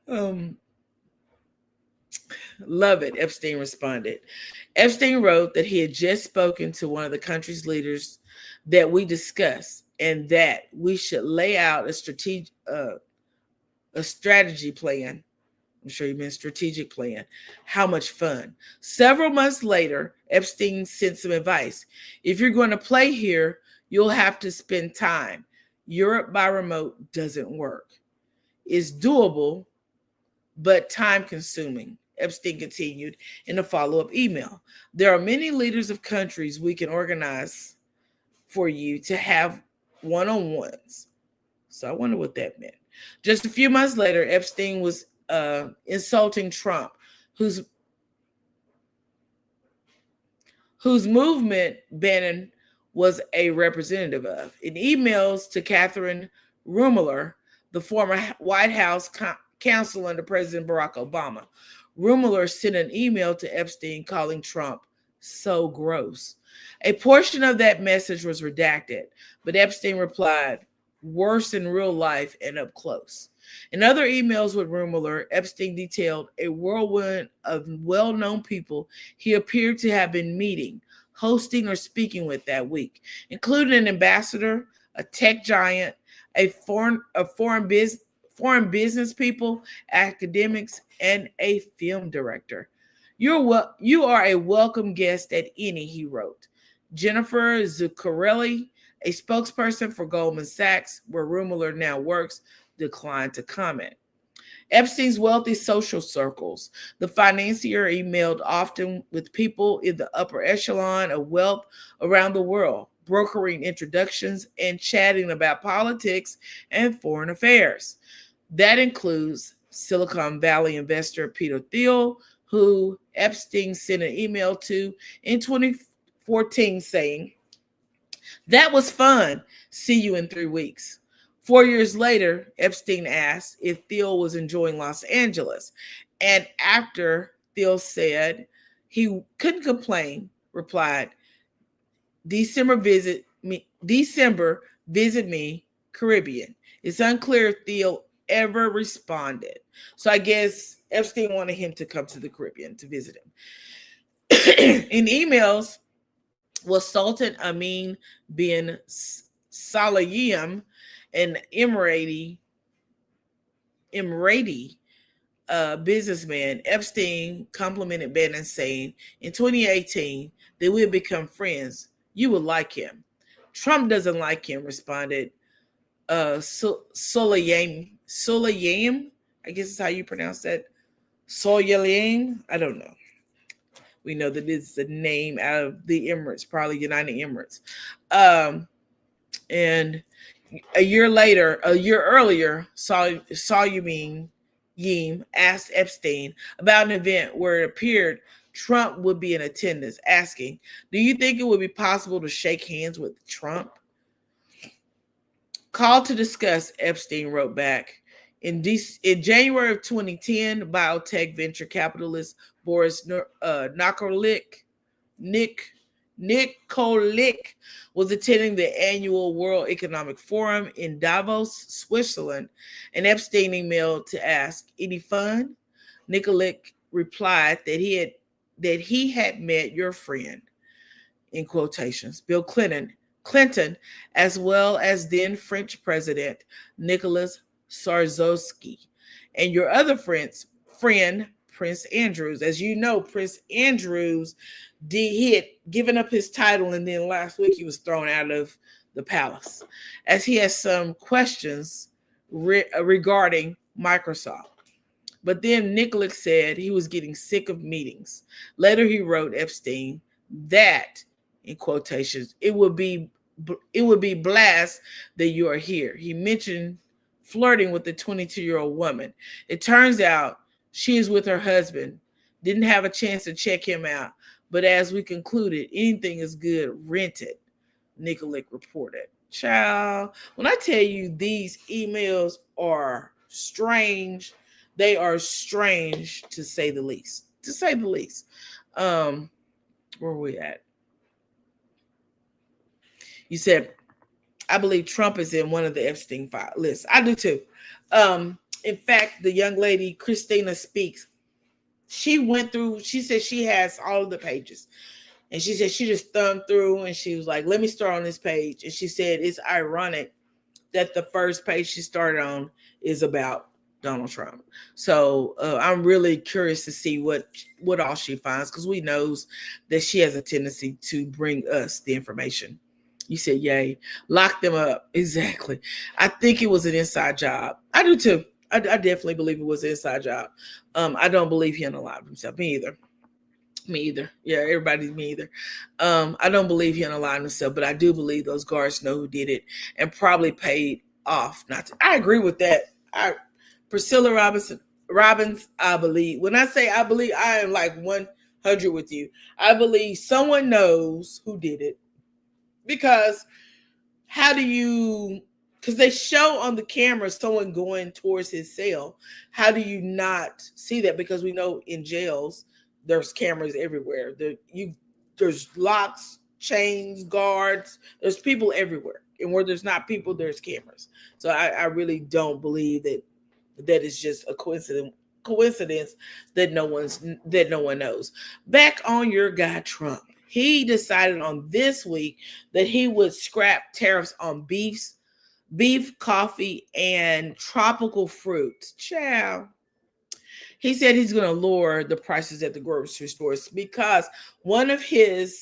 Um, Love it, Epstein responded. Epstein wrote that he had just spoken to one of the country's leaders that we discussed and that we should lay out a strategy plan. I'm sure you meant strategic plan. How much fun. Several months later, Epstein sent some advice. If you're going to play here, you'll have to spend time. Europe by remote doesn't work. It's doable, but time consuming. Epstein continued in a follow up email. There are many leaders of countries we can organize for you to have one on ones. So I wonder what that meant. Just a few months later, Epstein was insulting Trump, whose movement Bannon was a representative of. In emails to Catherine Rumler, the former White House counsel under President Barack Obama, Rumler sent an email to Epstein calling Trump so gross. A portion of that message was redacted, but Epstein replied, worse in real life and up close. In other emails with Rumler, Epstein detailed a whirlwind of well-known people he appeared to have been meeting, hosting, or speaking with that week, including an ambassador, a tech giant, foreign business people, academics, and a film director. You are a welcome guest at any, he wrote. Jennifer Zuccarelli, a spokesperson for Goldman Sachs, where Rumler now works, declined to comment. Epstein's wealthy social circles. The financier emailed often with people in the upper echelon of wealth around the world, brokering introductions and chatting about politics and foreign affairs. That includes Silicon Valley investor Peter Thiel, who Epstein sent an email to in 2014 saying, that was fun. See you in 3 weeks. 4 years later, Epstein asked if Thiel was enjoying Los Angeles. And after Thiel said he couldn't complain, replied, December, visit me, Caribbean. It's unclear if Thiel ever responded. So I guess Epstein wanted him to come to the Caribbean to visit him. In emails, was Sultan Amin bin Salayem, an Emirati businessman. Epstein complimented Bannon, saying in 2018 that we had become friends. You would like him. Trump doesn't like him, responded Solayem. I guess is how you pronounce that. Solayem. I don't know. We know that it's the name out of the Emirates, probably United Emirates. And a year earlier, Solayem asked Epstein about an event where it appeared Trump would be in attendance, asking, do you think it would be possible to shake hands with Trump? Call to discuss, Epstein wrote back. In January of 2010, biotech venture capitalist Boris Nikolic was attending the annual World Economic Forum in Davos, Switzerland, and Epstein emailed to ask, any fun? Nikolic replied that he had met your friend, in quotations, Bill Clinton, as well as then French President Nicolas Sarkozy, and your other friend, Prince Andrews. As you know, Prince Andrews, he had given up his title, and then last week he was thrown out of the palace, as he has some questions regarding Microsoft. But then Nicholas said he was getting sick of meetings. Later, he wrote Epstein that, in quotations, it would be blast that you are here. He mentioned flirting with the 22-year-old woman. It turns out she is with her husband. Didn't have a chance to check him out, but as we concluded, anything is good rented, Nikolic reported. Child, when I tell you these emails are strange, they are strange to say the least. Where are we at? You said, I believe Trump is in one of the Epstein file lists. I do too. In fact, the young lady, Christina Speaks, she went through, she said she has all of the pages. And she said she just thumbed through and she was like, let me start on this page. And she said it's ironic that the first page she started on is about Donald Trump. So I'm really curious to see what all she finds, because we knows that she has a tendency to bring us the information. You said, yay, lock them up. Exactly. I think it was an inside job. I do too. I definitely believe it was an inside job. I don't believe he unalived himself. Me either. Me either. Yeah, everybody's me either. I don't believe he unaligned himself, but I do believe those guards know who did it and probably paid off not to. I agree with that. Priscilla Robbins, I believe. When I say I believe, I am like 100 with you. I believe someone knows who did it, because how do you, because they show on the camera someone going towards his cell. How do you not see that? Because we know in jails, there's cameras everywhere. There's locks, chains, guards. There's people everywhere. And where there's not people, there's cameras. So I really don't believe that is just a coincidence that no one knows. Back on your guy Trump. He decided on this week that he would scrap tariffs on beef, coffee, and tropical fruits. Ciao. He said he's going to lower the prices at the grocery stores because one of the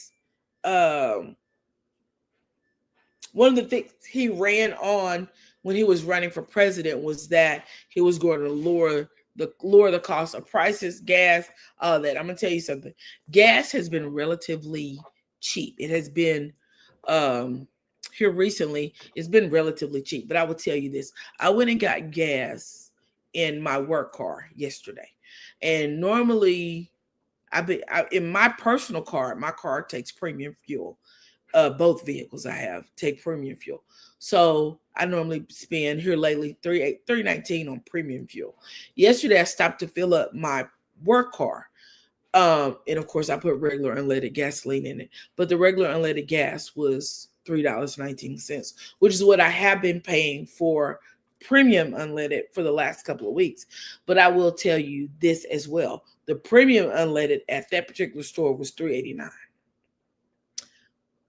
things he ran on when he was running for president was that he was going to lower the cost of prices, gas, all that. I'm going to tell you something. Gas has been relatively cheap. It has been here recently. It's been relatively cheap, but I will tell you this. I went and got gas in my work car yesterday. And normally in my personal car, my car takes premium fuel. Both vehicles I have take premium fuel. So I normally spend here lately $3.19 on premium fuel. Yesterday I stopped to fill up my work car. And of course I put regular unleaded gasoline in it. But the regular unleaded gas was $3.19, which is what I have been paying for premium unleaded for the last couple of weeks. But I will tell you this as well. The premium unleaded at that particular store was $3.89.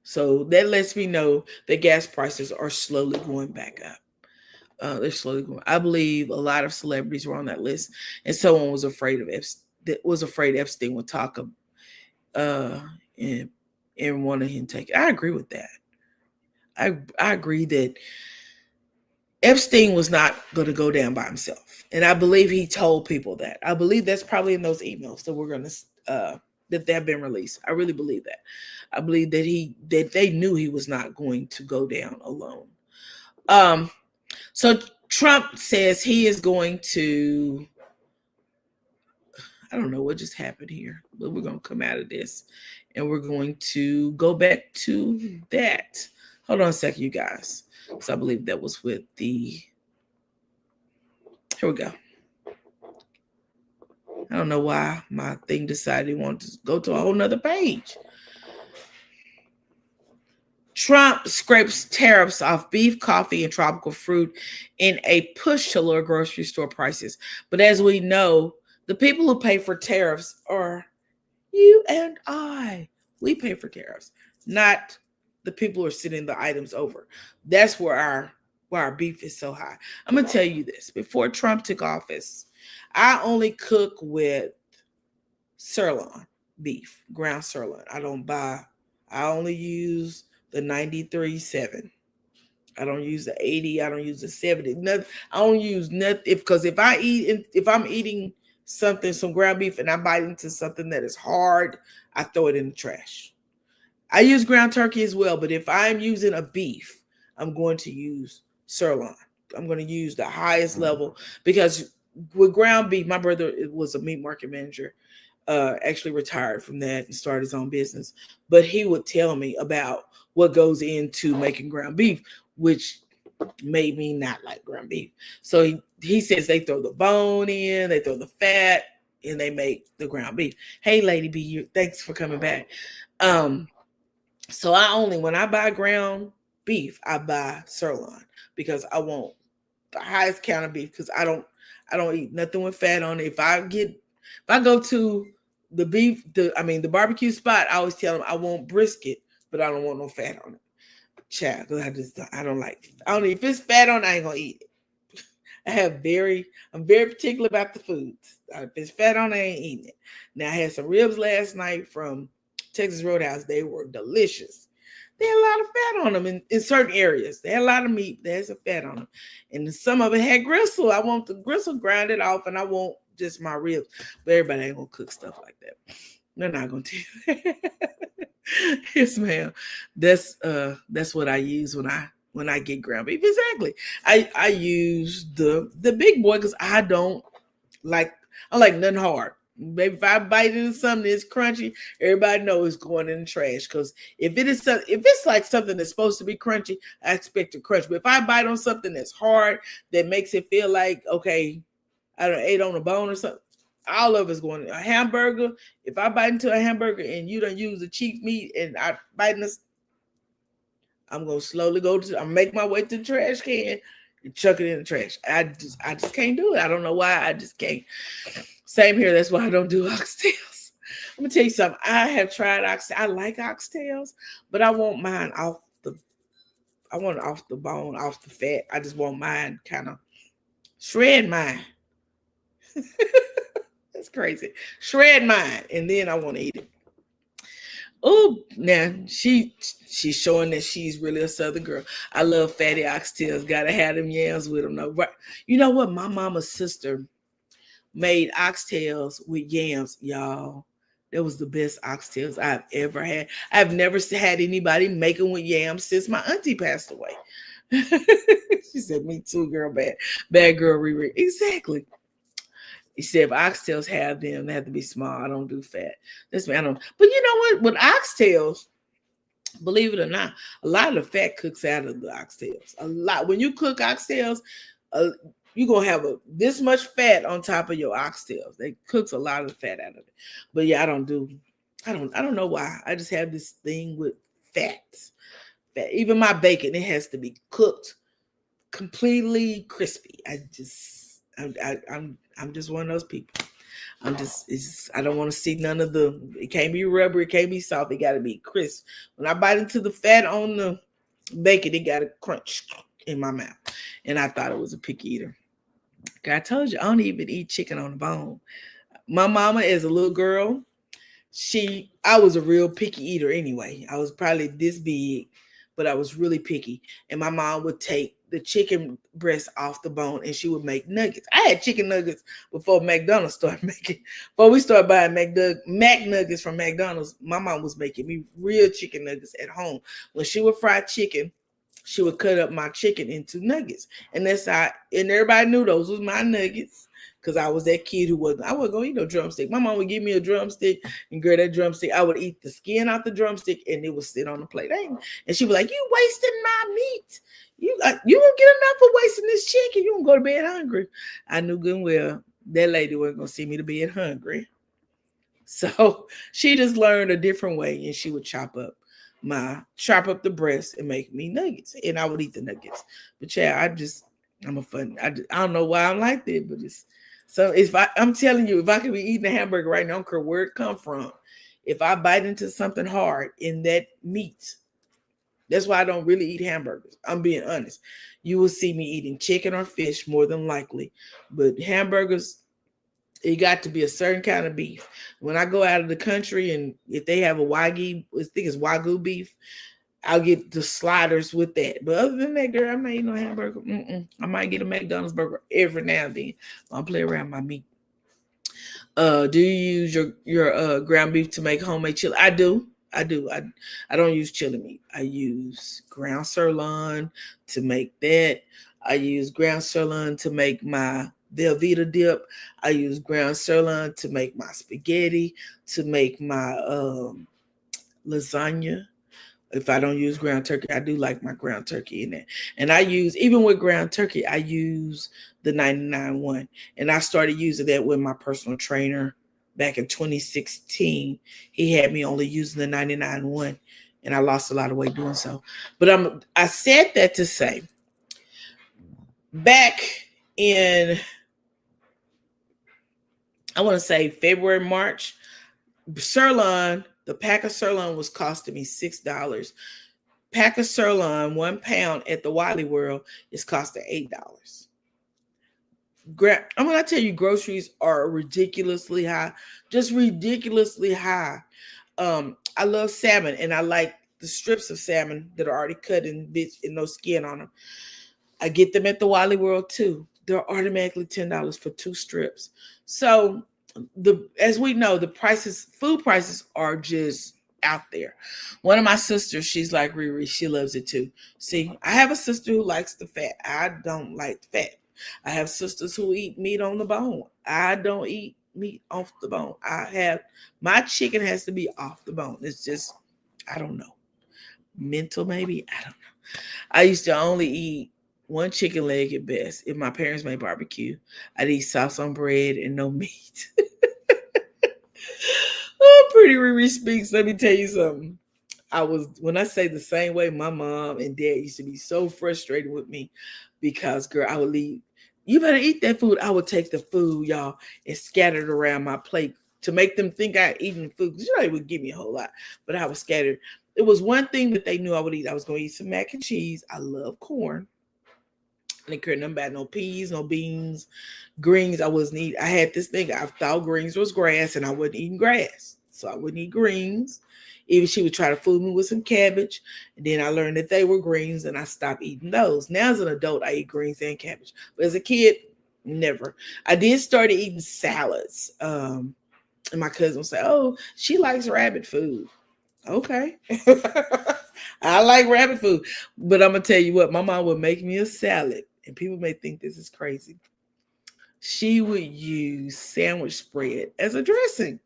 So that lets me know that gas prices are slowly going back up. They're slowly going. I believe a lot of celebrities were on that list, and someone was afraid Epstein would talk and wanted him to take it. I agree with that. I agree that Epstein was not going to go down by himself, and I believe he told people that. I believe that's probably in those emails that we're going to that have been released. I really believe that. I believe that they knew he was not going to go down alone. So Trump says he is going to, I don't know what just happened here, but we're going to come out of this and we're going to go back to that. Hold on a second, you guys. So I believe that was with here we go. I don't know why my thing decided it wanted to go to a whole nother page. Trump scrapes tariffs off beef, coffee, and tropical fruit in a push to lower grocery store prices. But as we know, the people who pay for tariffs are you and I. We pay for tariffs, not the people who are sending the items over. That's where our beef is so high. I'm going to tell you this. Before Trump took office, I only cook with sirloin beef, ground sirloin. I only use the 93.7. I don't use the 80. I don't use the 70. Nothing. I don't use nothing because if I'm eating some ground beef and I bite into something that is hard, I throw it in the trash. I use ground turkey as well, but if I'm using a beef, I'm going to use sirloin. I'm going to use the highest level because with ground beef, my brother was a meat market manager. Actually retired from that and started his own business. But he would tell me about what goes into making ground beef, which made me not like ground beef. So he says they throw the bone in, they throw the fat, and they make the ground beef. Hey, Lady B, thanks for coming back. So when I buy ground beef, I buy sirloin because I want the highest count of beef because I don't eat nothing with fat on it. If I go to the barbecue spot, I always tell them I want brisket, but I don't want no fat on it. Child, because I don't like it. I don't if it's fat on it, I ain't gonna eat it. I'm very particular about the foods. If it's fat on it, I ain't eating it. Now I had some ribs last night from Texas Roadhouse. They were delicious. They had a lot of fat on them in certain areas. They had a lot of meat. There's some fat on them. And some of it had gristle. I want the gristle grinded off and I want just my ribs. But everybody ain't gonna cook stuff like that. They're not gonna tell you. Yes, ma'am. That's what I use when I get ground beef. Exactly. I use the big boy because I like nothing hard. Maybe if I bite into something that's crunchy, everybody knows it's going in the trash. Because if it's like something that's supposed to be crunchy, I expect it crunch. But if I bite on something that's hard, that makes it feel like, okay, I don't ate on a bone or something, all of it's going in. A hamburger. If I bite into a hamburger and you don't use the cheap meat and I bite in this, I'm gonna slowly I'm make my way to the trash can and chuck it in the trash. I just can't do it. I don't know why. I just can't. Same here. That's why I don't do oxtails. I'm gonna tell you something. I have tried oxtails. I like oxtails, but I want mine off the bone, off the fat. I just want mine kind of shred mine. That's crazy. Shred mine, and then I want to eat it. Oh, now she's showing that she's really a Southern girl. I love fatty oxtails. Gotta have them yams with them. Right. You know what? My mama's sister made oxtails with yams, y'all. That was the best oxtails I've ever had. I've never had anybody make them with yams since my auntie passed away. She said, "Me too, girl. Bad girl, Riri." Exactly. He said, if oxtails have them, they have to be small. I don't do fat. This man, I don't. But you know what? With oxtails, believe it or not, a lot of the fat cooks out of the oxtails. A lot. When you cook oxtails, you're gonna have this much fat on top of your oxtails. They cooks a lot of the fat out of it. But yeah, I don't know why. I just have this thing with fats. Fat. Even my bacon, it has to be cooked completely crispy. I'm just one of those people. I don't want to see none of it can't be rubber, it can't be soft, it got to be crisp. When I bite into the fat on the bacon, it got to crunch in my mouth. And I thought it was a picky eater. I told you, I don't even eat chicken on the bone. My mama, as a little girl, I was a real picky eater anyway. I was probably this big, but I was really picky. And my mom would take the chicken breast off the bone and she would make nuggets. I had chicken nuggets before McDonald's started making. Before we started buying Mac nuggets from McDonald's, my mom was making me real chicken nuggets at home. When she would fry chicken, she would cut up my chicken into nuggets. And everybody knew those was my nuggets. Because I was that kid I wasn't going to eat no drumstick. My mom would give me a drumstick, and girl, that drumstick, I would eat the skin off the drumstick, and it would sit on the plate. And she'd be like, "You wasting my meat. You won't get enough for wasting this chicken. You won't go to bed hungry." I knew good and well that lady wasn't going to see me to bed hungry. So she just learned a different way, and she would chop up the breast and make me nuggets, and I would eat the nuggets. But yeah, I don't know why I'm like that, but it's. So I'm telling you, if I could be eating a hamburger right now, I don't care where it come from. If I bite into something hard in that meat, that's why I don't really eat hamburgers. I'm being honest. You will see me eating chicken or fish more than likely. But hamburgers, it got to be a certain kind of beef. When I go out of the country and if they have I think it's Wagyu beef, I'll get the sliders with that. But other than that, girl, I'm not eating no hamburger. I might get a McDonald's burger every now and then. I'll play around my meat. Do you use your ground beef to make homemade chili? I do. I don't use chili meat. I use ground sirloin to make that. I use ground sirloin to make my Velveeta dip. I use ground sirloin to make my spaghetti, to make my lasagna. If I don't use ground turkey, I do like my ground turkey in it. And even with ground turkey, I use the 99 one. And I started using that with my personal trainer back in 2016. He had me only using the 99 one. and I lost a lot of weight doing so. But I said that to say, back in, I want to say February, March, sirloin, the pack of sirloin was costing me $6. Pack of sirloin, 1 pound at the Wiley World is costing $8. I'm gonna tell you, groceries are ridiculously high, just ridiculously high. I love salmon, and I like the strips of salmon that are already cut in bits and no skin on them. I get them at the Wiley World too. They're automatically $10 for 2 strips. So as we know, the prices, food prices are just out there. One of my sisters, she's like Riri, she loves it too. See, I have a sister who likes the fat. I don't like the fat. I have sisters who eat meat on the bone. I don't eat meat off the bone. My chicken has to be off the bone. It's just, I don't know. Mental maybe. I don't know. I used to only eat 1 chicken leg at best. If my parents made barbecue, I'd eat sauce on bread and no meat. Oh, Pretty Riri speaks. Let me tell you something. When I say the same way, my mom and dad used to be so frustrated with me because, girl, I would leave. You better eat that food. I would take the food, y'all, and scatter it around my plate to make them think I eating food. Because they would give me a whole lot, but I was scattered. It was one thing that they knew I would eat. I was going to eat some mac and cheese. I love corn. I didn't care nothing about no peas, no beans, greens. I wasn't eating. I had this thing. I thought greens was grass, and I wasn't eating grass. So I wouldn't eat greens. Even she would try to fool me with some cabbage. And then I learned that they were greens, and I stopped eating those. Now as an adult, I eat greens and cabbage. But as a kid, never. I did start eating salads. And my cousin would say, oh, she likes rabbit food. Okay. I like rabbit food. But I'm going to tell you what, my mom would make me a salad. And people may think this is crazy. She would use sandwich spread as a dressing.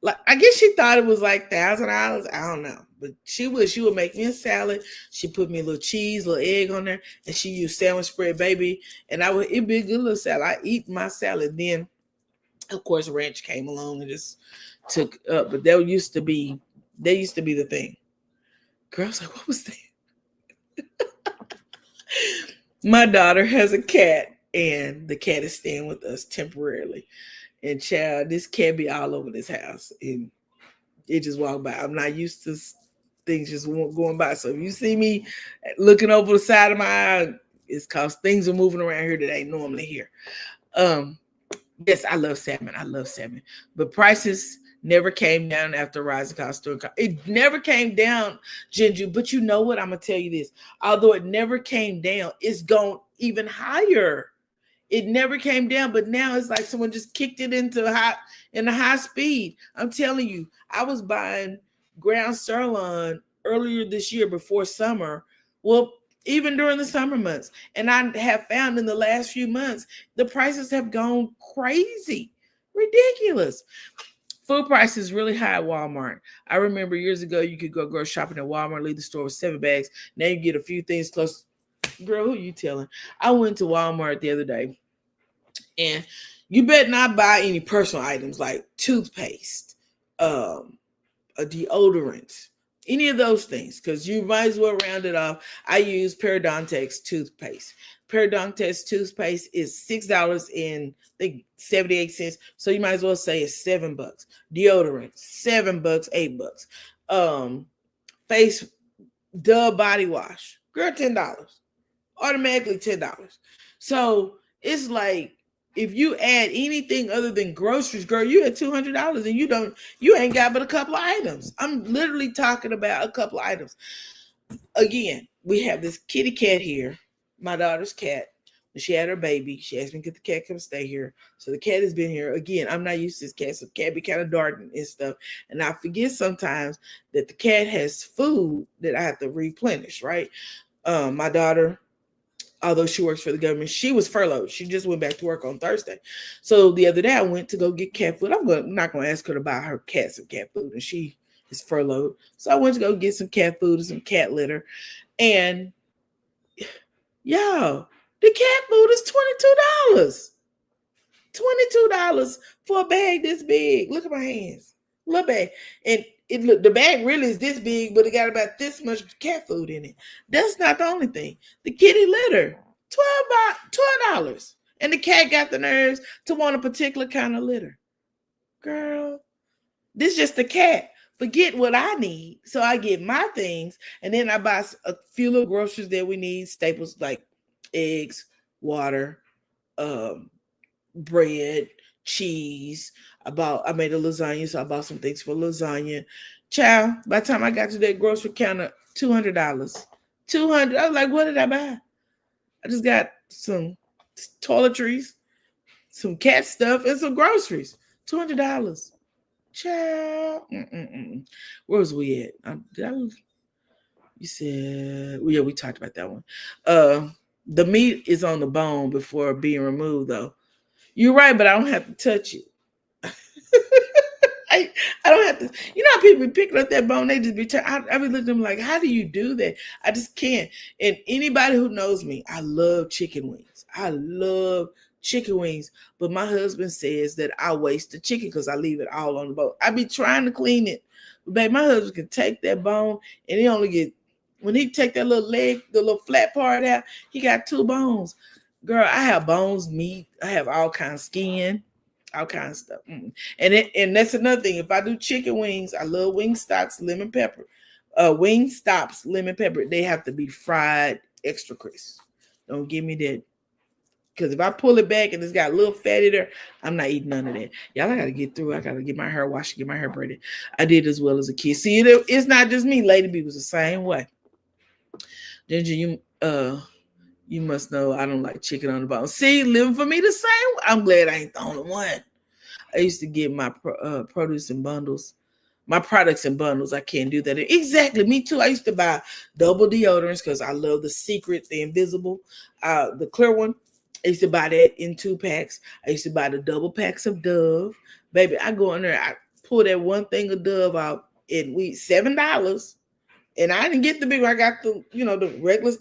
Like, I guess she thought it was like $1,000. I don't know. But she would make me a salad. She put me a little cheese, a little egg on there, and she used sandwich spread, baby. And it'd be a good little salad. I eat my salad. Then, of course, ranch came along and just took up. But they used to be the thing. Girls, like, what was that? My daughter has a cat, and the cat is staying with us temporarily. And child, this cat be all over this house, and it just walk by. I'm not used to things just going by. So if you see me looking over the side of my eye, it's because things are moving around here that ain't normally here. Yes, I love salmon. But prices never came down after rising cost. It never came down, Jinju. But you know what? I'm going to tell you this. Although it never came down, it's gone even higher. It never came down, but now it's like someone just kicked it into a high speed. I'm telling you, I was buying ground sirloin earlier this year before summer. Well, even during the summer months. And I have found in the last few months, the prices have gone crazy, ridiculous. Food prices really high at Walmart. I remember years ago, you could go shopping at Walmart, leave the store with 7 bags. Now you get a few things close. Girl, who you telling? I went to Walmart the other day, and you better not buy any personal items like toothpaste, a deodorant, any of those things, because you might as well round it off. I use Periodontics toothpaste. Periodontics toothpaste is $6.78. So you might as well say it's $7. Deodorant, $7, $8. Face Dove body wash, girl, $10. Automatically $10. So it's like, if you add anything other than groceries, girl, you at $200, and you ain't got but a couple of items. I'm literally talking about a couple of items. Again, we have this kitty cat here, my daughter's cat. When she had her baby, she asked me to get the cat come stay here. So the cat has been here. Again, I'm not used to this cat, so the cat be kind of dark and stuff. And I forget sometimes that the cat has food that I have to replenish, right? My daughter, although she works for the government, she was furloughed. She just went back to work on Thursday. So the other day I went to go get cat food. I'm not going to ask her to buy her cat some cat food, and she is furloughed. So I went to go get some cat food and some cat litter. And y'all, the cat food is $22. $22 for a bag this big. Look at my hands. little bag. And it look, the bag really is this big, but it got about this much cat food in it. That's not the only thing. The kitty litter, $12. And the cat got the nerves to want a particular kind of litter. Girl, this is just the cat. Forget what I need. So I get my things, and then I buy a few little groceries that we need, staples like eggs, water, bread, cheese. I made a lasagna, so I bought some things for lasagna. Child, by the time I got to that grocery counter, $200. 200. I was like, what did I buy? I just got some toiletries, some cat stuff, and some groceries. $200. Child. Where was we at? You said, well, yeah, we talked about that one. The meat is on the bone before being removed, though. You're right, but I don't have to touch it. I don't have to. You know how people be picking up that bone, they just be I be looking at them like, how do you do that? I just can't. And anybody who knows me, I love chicken wings. I love chicken wings. But my husband says that I waste the chicken because I leave it all on the bone. I be trying to clean it. But babe, my husband can take that bone and he only get, when he take that little leg, the little flat part out, he got 2 bones. Girl, I have bones, meat. I have all kinds of skin, all kinds of stuff. And that's another thing. If I do chicken wings, I love Wingstop's lemon pepper. Wingstop's lemon pepper. They have to be fried extra crisp. Don't give me that. Because if I pull it back and it's got a little fatty there, I'm not eating none of that. Y'all, I got to get through. I got to get my hair washed, get my hair braided. I did as well as a kid. See, it's not just me. Lady B was the same way. Ginger, you must know I don't like chicken on the bone. See, living for me the same way. I'm glad I ain't the only one. I used to get my produce in bundles, my products in bundles. I can't do that. Exactly, me too. I used to buy double deodorants because I love the Secret, the invisible, the clear one. I used to buy that in 2 packs. I used to buy the double packs of Dove. Baby, I go in there, I pull that one thing of Dove out, and we $7. And I didn't get the big one. I got the regular,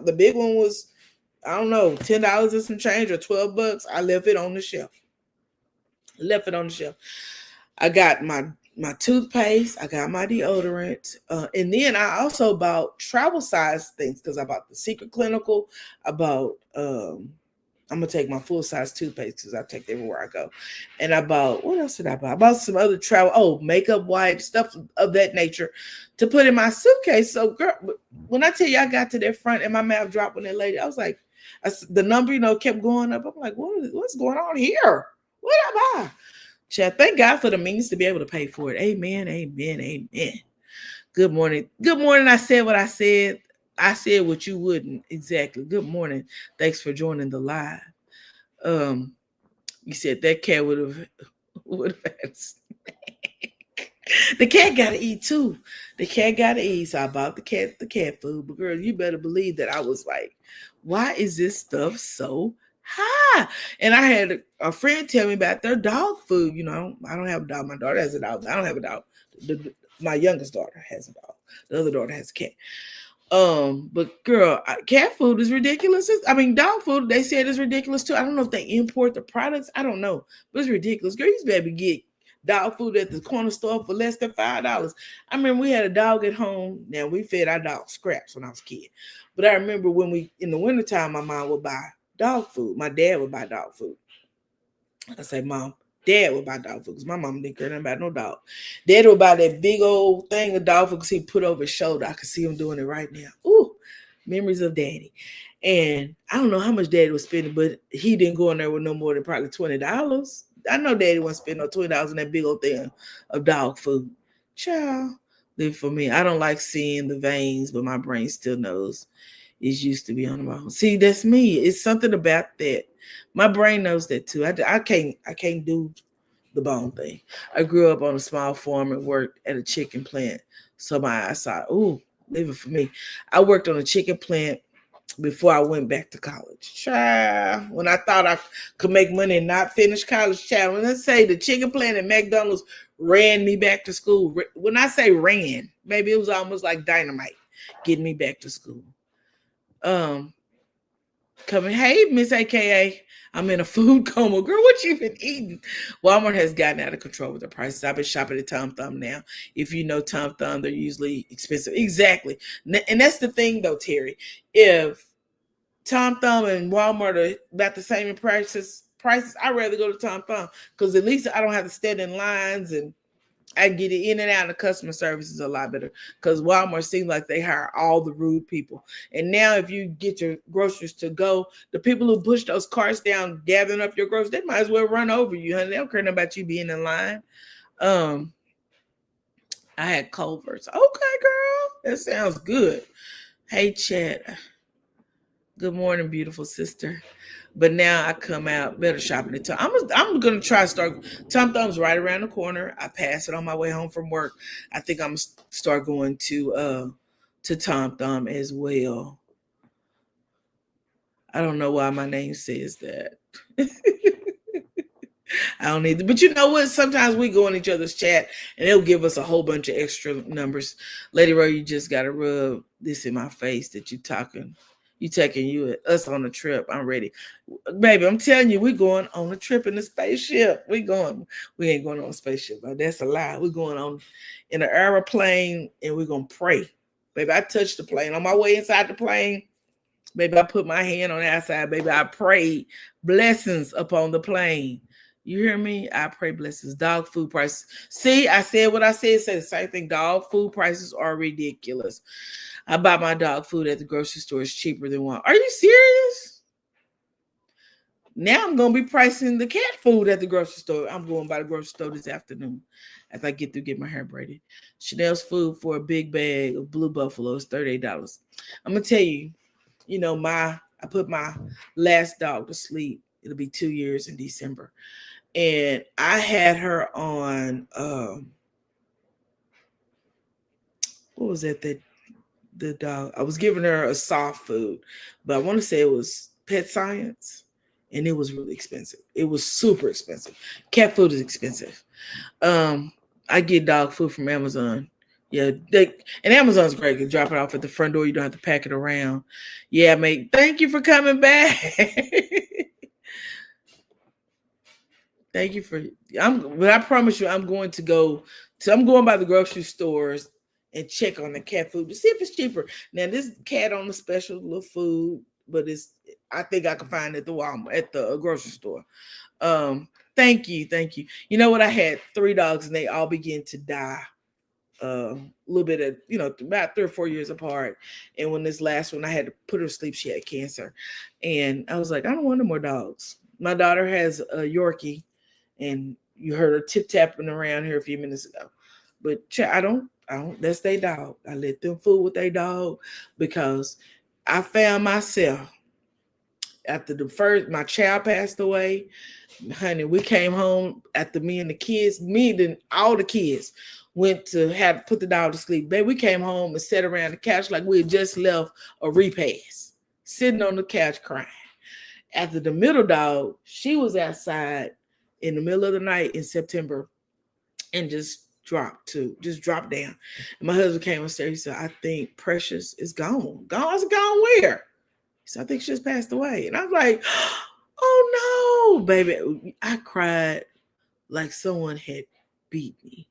the big one was, I don't know, $10 and some change or $12. I left it on the shelf. I got my toothpaste. I got my deodorant. And then I also bought travel size things because I bought the Secret Clinical. I bought, I'm going to take my full size toothpaste because I take it everywhere I go. And I bought, what else did I buy? I bought some other travel, makeup wipes, stuff of that nature to put in my suitcase. So girl, when I tell you I got to that front and my mouth dropped when that lady, I was like, the number, kept going up. I'm like, what's going on here? What did I buy? Chad, thank God for the means to be able to pay for it. Amen, amen, amen. Good morning. Good morning. I said what I said. I said what you wouldn't. Exactly. Good morning. Thanks for joining the live. You said that cat would have had the cat got to eat too. The cat got to eat. So I bought the cat food. But girl, you better believe that I was like, why is this stuff so high? And I had a friend tell me about their dog food. I don't have a dog. My daughter has a dog. I don't have a dog. My youngest daughter has a dog. The other daughter has a cat. But girl, cat food is ridiculous. Dog food, they said is ridiculous too. I don't know if they import the products. I don't know, but it's ridiculous. Girl, you better get dog food at the corner store for less than $5. I remember we had a dog at home. Now we fed our dog scraps when I was a kid. But I remember when in the wintertime, my mom would buy dog food. My dad would buy dog food. I say, Mom, Dad would buy dog food because my mom didn't care nothing about no dog. Dad would buy that big old thing of dog food because he put over his shoulder. I could see him doing it right now. Ooh, memories of Daddy. And I don't know how much Daddy was spending, but he didn't go in there with no more than probably $20. I know Daddy wasn't spending no $20 on that big old thing of dog food. Child, live for me. I don't like seeing the veins, but my brain still knows it's used to be on the bone. See, that's me. It's something about that. My brain knows that too. I can't do the bone thing. I grew up on a small farm and worked at a chicken plant. So my eyesight, living for me. I worked on a chicken plant before I went back to college. Child, when I thought I could make money and not finish college, child, when I say the chicken plant at McDonald's ran me back to school. When I say ran, maybe it was almost like dynamite getting me back to school. Coming, hey, Miss AKA, I'm in a food coma. Girl, what you been eating? Walmart has gotten out of control with the prices. I've been shopping at Tom Thumb now. If you know Tom Thumb, they're usually expensive. Exactly. And that's the thing, though, Terry. If Tom Thumb and Walmart are about the same in prices, I'd rather go to Tom Thumb because at least I don't have to stand in lines and I get it in and out. And the customer service is a lot better because Walmart seems like they hire all the rude people. And now, if you get your groceries to go, the people who push those carts down, gathering up your groceries, they might as well run over you, honey. They don't care about you being in line. Um, I had Culver's. Okay, girl, that sounds good. Hey, Chad. Good morning, beautiful sister. But now I come out better shopping at Tom. I'm gonna try to start. Tom Thumb's right around the corner. I pass it on my way home from work. I think I'm gonna start going to Tom Thumb as well. I don't know why my name says that. I don't need to, but you know what? Sometimes we go in each other's chat and they'll give us a whole bunch of extra numbers. LadyRo, you just gotta rub this in my face that you talking. You taking us on a trip. I'm ready. Baby, I'm telling you, we're going on a trip in the spaceship. We ain't going on a spaceship. That's a lie. We're going on in an airplane and we're gonna pray. Baby, I touched the plane. On my way inside the plane, baby, I put my hand on the outside. Baby, I prayed blessings upon the plane. You hear me? I pray blessings. Dog food prices. See, I said what I said. Say the same thing. Dog food prices are ridiculous. I buy my dog food at the grocery store. It's cheaper than one. Are you serious? Now I'm going to be pricing the cat food at the grocery store. I'm going by the grocery store this afternoon after I get through getting my hair braided. Chanel's food for a big bag of Blue Buffalo is $38. I'm going to tell you, I put my last dog to sleep. It'll be 2 years in December. And I had her on, what was that? The dog. I was giving her a soft food, but I want to say it was Pet Science, and it was really expensive. It was super expensive. Cat food is expensive. I get dog food from Amazon. Yeah, and Amazon's great. You can drop it off at the front door. You don't have to pack it around. Yeah, mate. Thank you for coming back. Thank you but I promise you, I'm going by the grocery stores and check on the cat food to see if it's cheaper. Now, this cat on the special little food, but I think I can find it at the Walmart, at the grocery store. Thank you. You know what? I had 3 dogs and they all began to die. A little bit of, about 3 or 4 years apart. And when this last one, I had to put her to sleep, she had cancer. And I was like, I don't want no more dogs. My daughter has a Yorkie. And you heard her tip-tapping around here a few minutes ago. But I don't, that's their dog. I let them fool with their dog because I found myself after my child passed away, honey, we came home after all the kids went to put the dog to sleep. Baby, we came home and sat around the couch like we had just left a repast, sitting on the couch crying. After the middle dog, she was outside in the middle of the night in September and just dropped down. And my husband came upstairs. He said, I think Precious is gone. Gone? I said, gone where? He said, I think she just passed away. And I was like, oh no, baby. I cried like someone had beat me.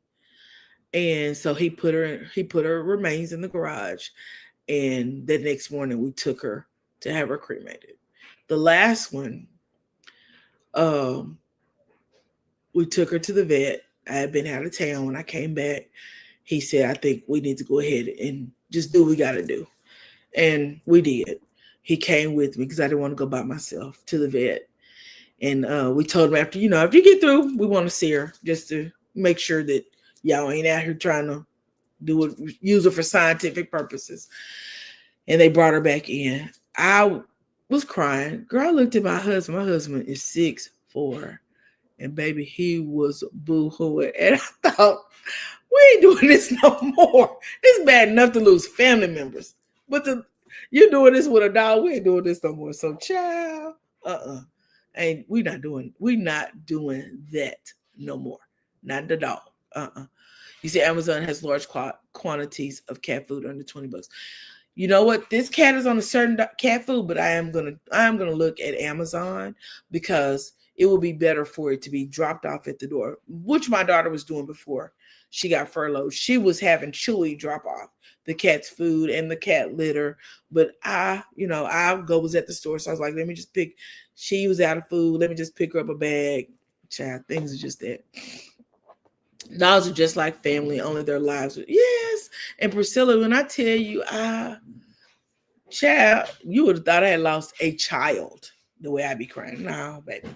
And so he put her remains in the garage. And the next morning we took her to have her cremated. The last one, we took her to the vet. I had been out of town. When I came back, he said, I think we need to go ahead and just do what we got to do. And we did. He came with me because I didn't want to go by myself to the vet. And we told him after you get through, we want to see her just to make sure that y'all ain't out here trying to use her for scientific purposes. And they brought her back in. I was crying. Girl, I looked at my husband. My husband is 6'4". And baby, he was boo-hooing. And I thought, we ain't doing this no more. This is bad enough to lose family members. But you doing this with a dog, we ain't doing this no more. So, child, and we not doing that no more. Not the dog. You see, Amazon has large quantities of cat food under $20. You know what? This cat is on a certain cat food, but I am gonna look at Amazon because it will be better for it to be dropped off at the door, which my daughter was doing before she got furloughed. She was having Chewy drop off the cat's food and the cat litter, but was at the store, so I was like, let me just pick. She was out of food. Let me just pick her up a bag. Child, things are just that. Dogs are just like family, only their lives. Yes. And Priscilla, when I tell you, child, you would have thought I had lost a child the way I be crying. No, baby.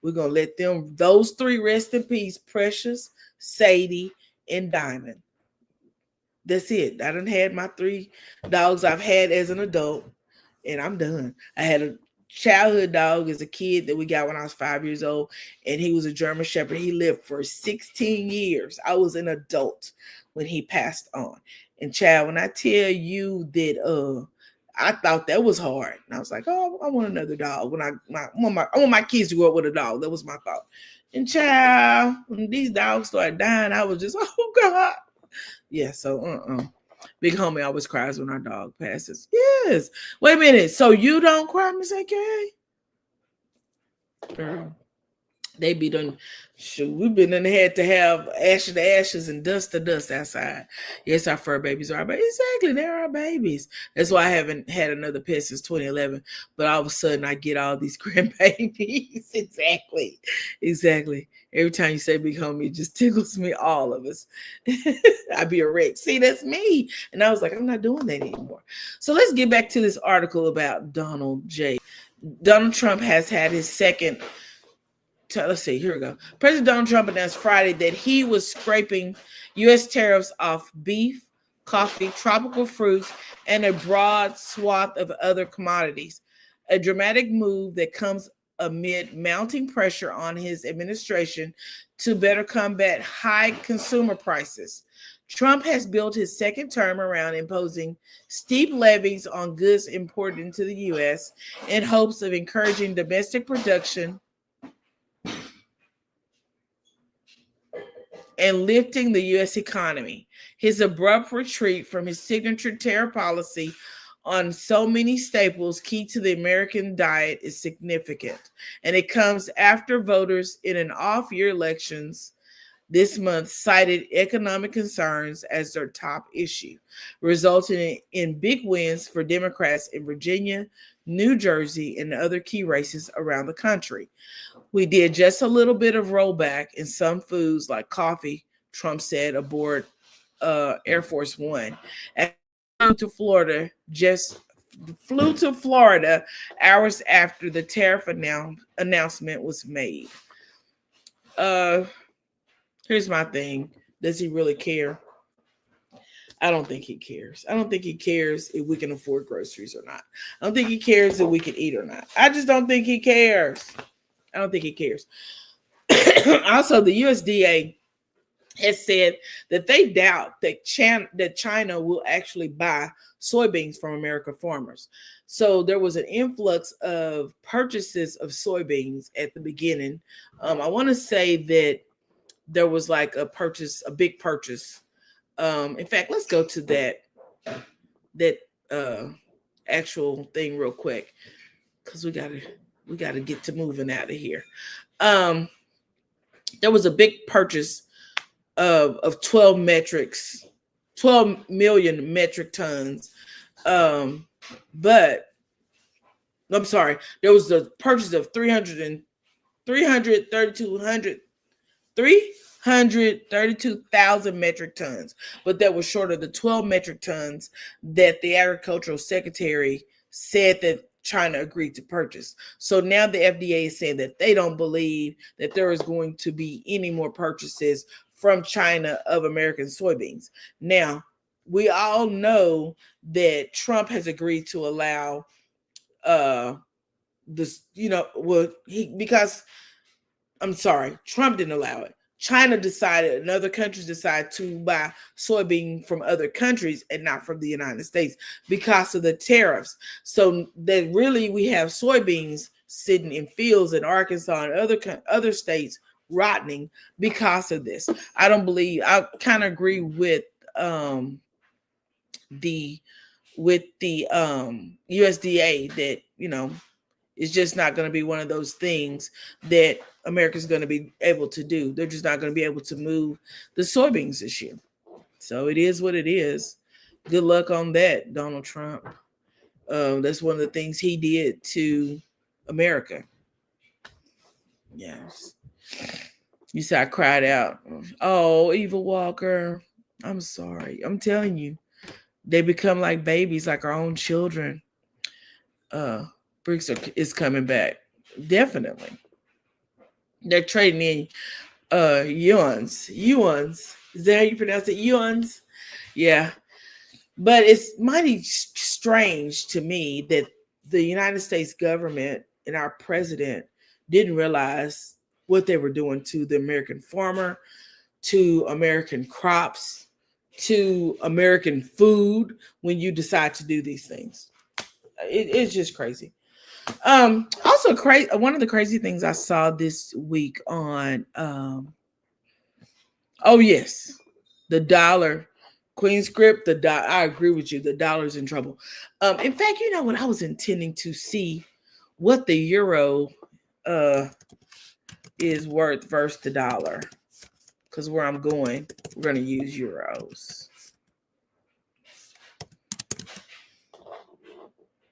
We're going to let those three rest in peace. Precious, Sadie, and Diamond. That's it. I done had my three dogs I've had as an adult, and I'm done. I had a childhood dog as a kid that we got when I was 5 years old, and he was a German Shepherd. He lived for 16 years. I was an adult when he passed on. And child, when I tell you that I thought that was hard. And I was like, oh, I want another dog. I want my kids to grow up with a dog. That was my thought. And child, when these dogs started dying, I was just, oh God. Yeah, so Big homie always cries when our dog passes. Yes. Wait a minute. So you don't cry, Miss AK? Girl. They be done. Shoot, we've been in the head to have ashes to ashes and dust to dust outside. Yes, our fur babies are, but exactly, they're our babies. That's why I haven't had another pet since 2011. But all of a sudden, I get all these grandbabies. Exactly. Every time you say big homie, it just tickles me, all of us. I be a wreck. See, that's me. And I was like, I'm not doing that anymore. So let's get back to this article about Donald J. Donald Trump has had his second. Let's see, here we go. President Donald Trump announced Friday that he was scraping U.S. tariffs off beef, coffee, tropical fruits, and a broad swath of other commodities. A dramatic move that comes amid mounting pressure on his administration to better combat high consumer prices. Trump has built his second term around imposing steep levies on goods imported into the U.S. in hopes of encouraging domestic production and lifting the U.S. economy. His abrupt retreat from his signature tariff policy on so many staples key to the American diet is significant, and it comes after voters in an off-year elections this month cited economic concerns as their top issue, resulting in big wins for Democrats in Virginia, New Jersey, and other key races around the country. We did just a little bit of rollback in some foods like coffee, Trump said aboard Air Force One. And flew to Florida hours after the tariff announcement was made. Here's my thing. Does he really care? I don't think he cares. I don't think he cares if we can afford groceries or not. I don't think he cares if we can eat or not. I just don't think he cares. I don't think he cares. Also, the USDA has said that they doubt that China will actually buy soybeans from American farmers. So there was an influx of purchases of soybeans at the beginning. I want to say that there was like a big purchase. In fact, let's go to that actual thing real quick because we gotta get to moving out of here. There was a big purchase of 12 million metric tons. But I'm sorry, there was the purchase of 332,000 metric tons, but that was short of the 12 metric tons that the agricultural secretary said that China agreed to purchase. So now the FDA is saying that they don't believe that there is going to be any more purchases from China of American soybeans. Now, we all know that Trump has agreed to allow this, because I'm sorry, Trump didn't allow it. China decided, and other countries decided to buy soybean from other countries and not from the United States because of the tariffs. So that really we have soybeans sitting in fields in Arkansas and other states rotting because of this. I kind of agree with the with the USDA that, it's just not going to be one of those things that America's going to be able to do. They're just not going to be able to move the soybeans this year. So it is what it is. Good luck on that, Donald Trump. That's one of the things he did to America. Yes. You said I cried out. Oh, Eva Walker. I'm sorry. I'm telling you, they become like babies, like our own children. Bricks is coming back. Definitely. They're trading in yuans. Yuans. Is that how you pronounce it? Yuans? Yeah. But it's mighty strange to me that the United States government and our president didn't realize what they were doing to the American farmer, to American crops, to American food when you decide to do these things. It's just crazy. Also crazy. One of the crazy things I saw this week on oh yes, the dollar, Queen Script. I agree with you. The dollar's in trouble. In fact, when I was intending to see what the euro is worth versus the dollar, because where I'm going, we're going to use euros.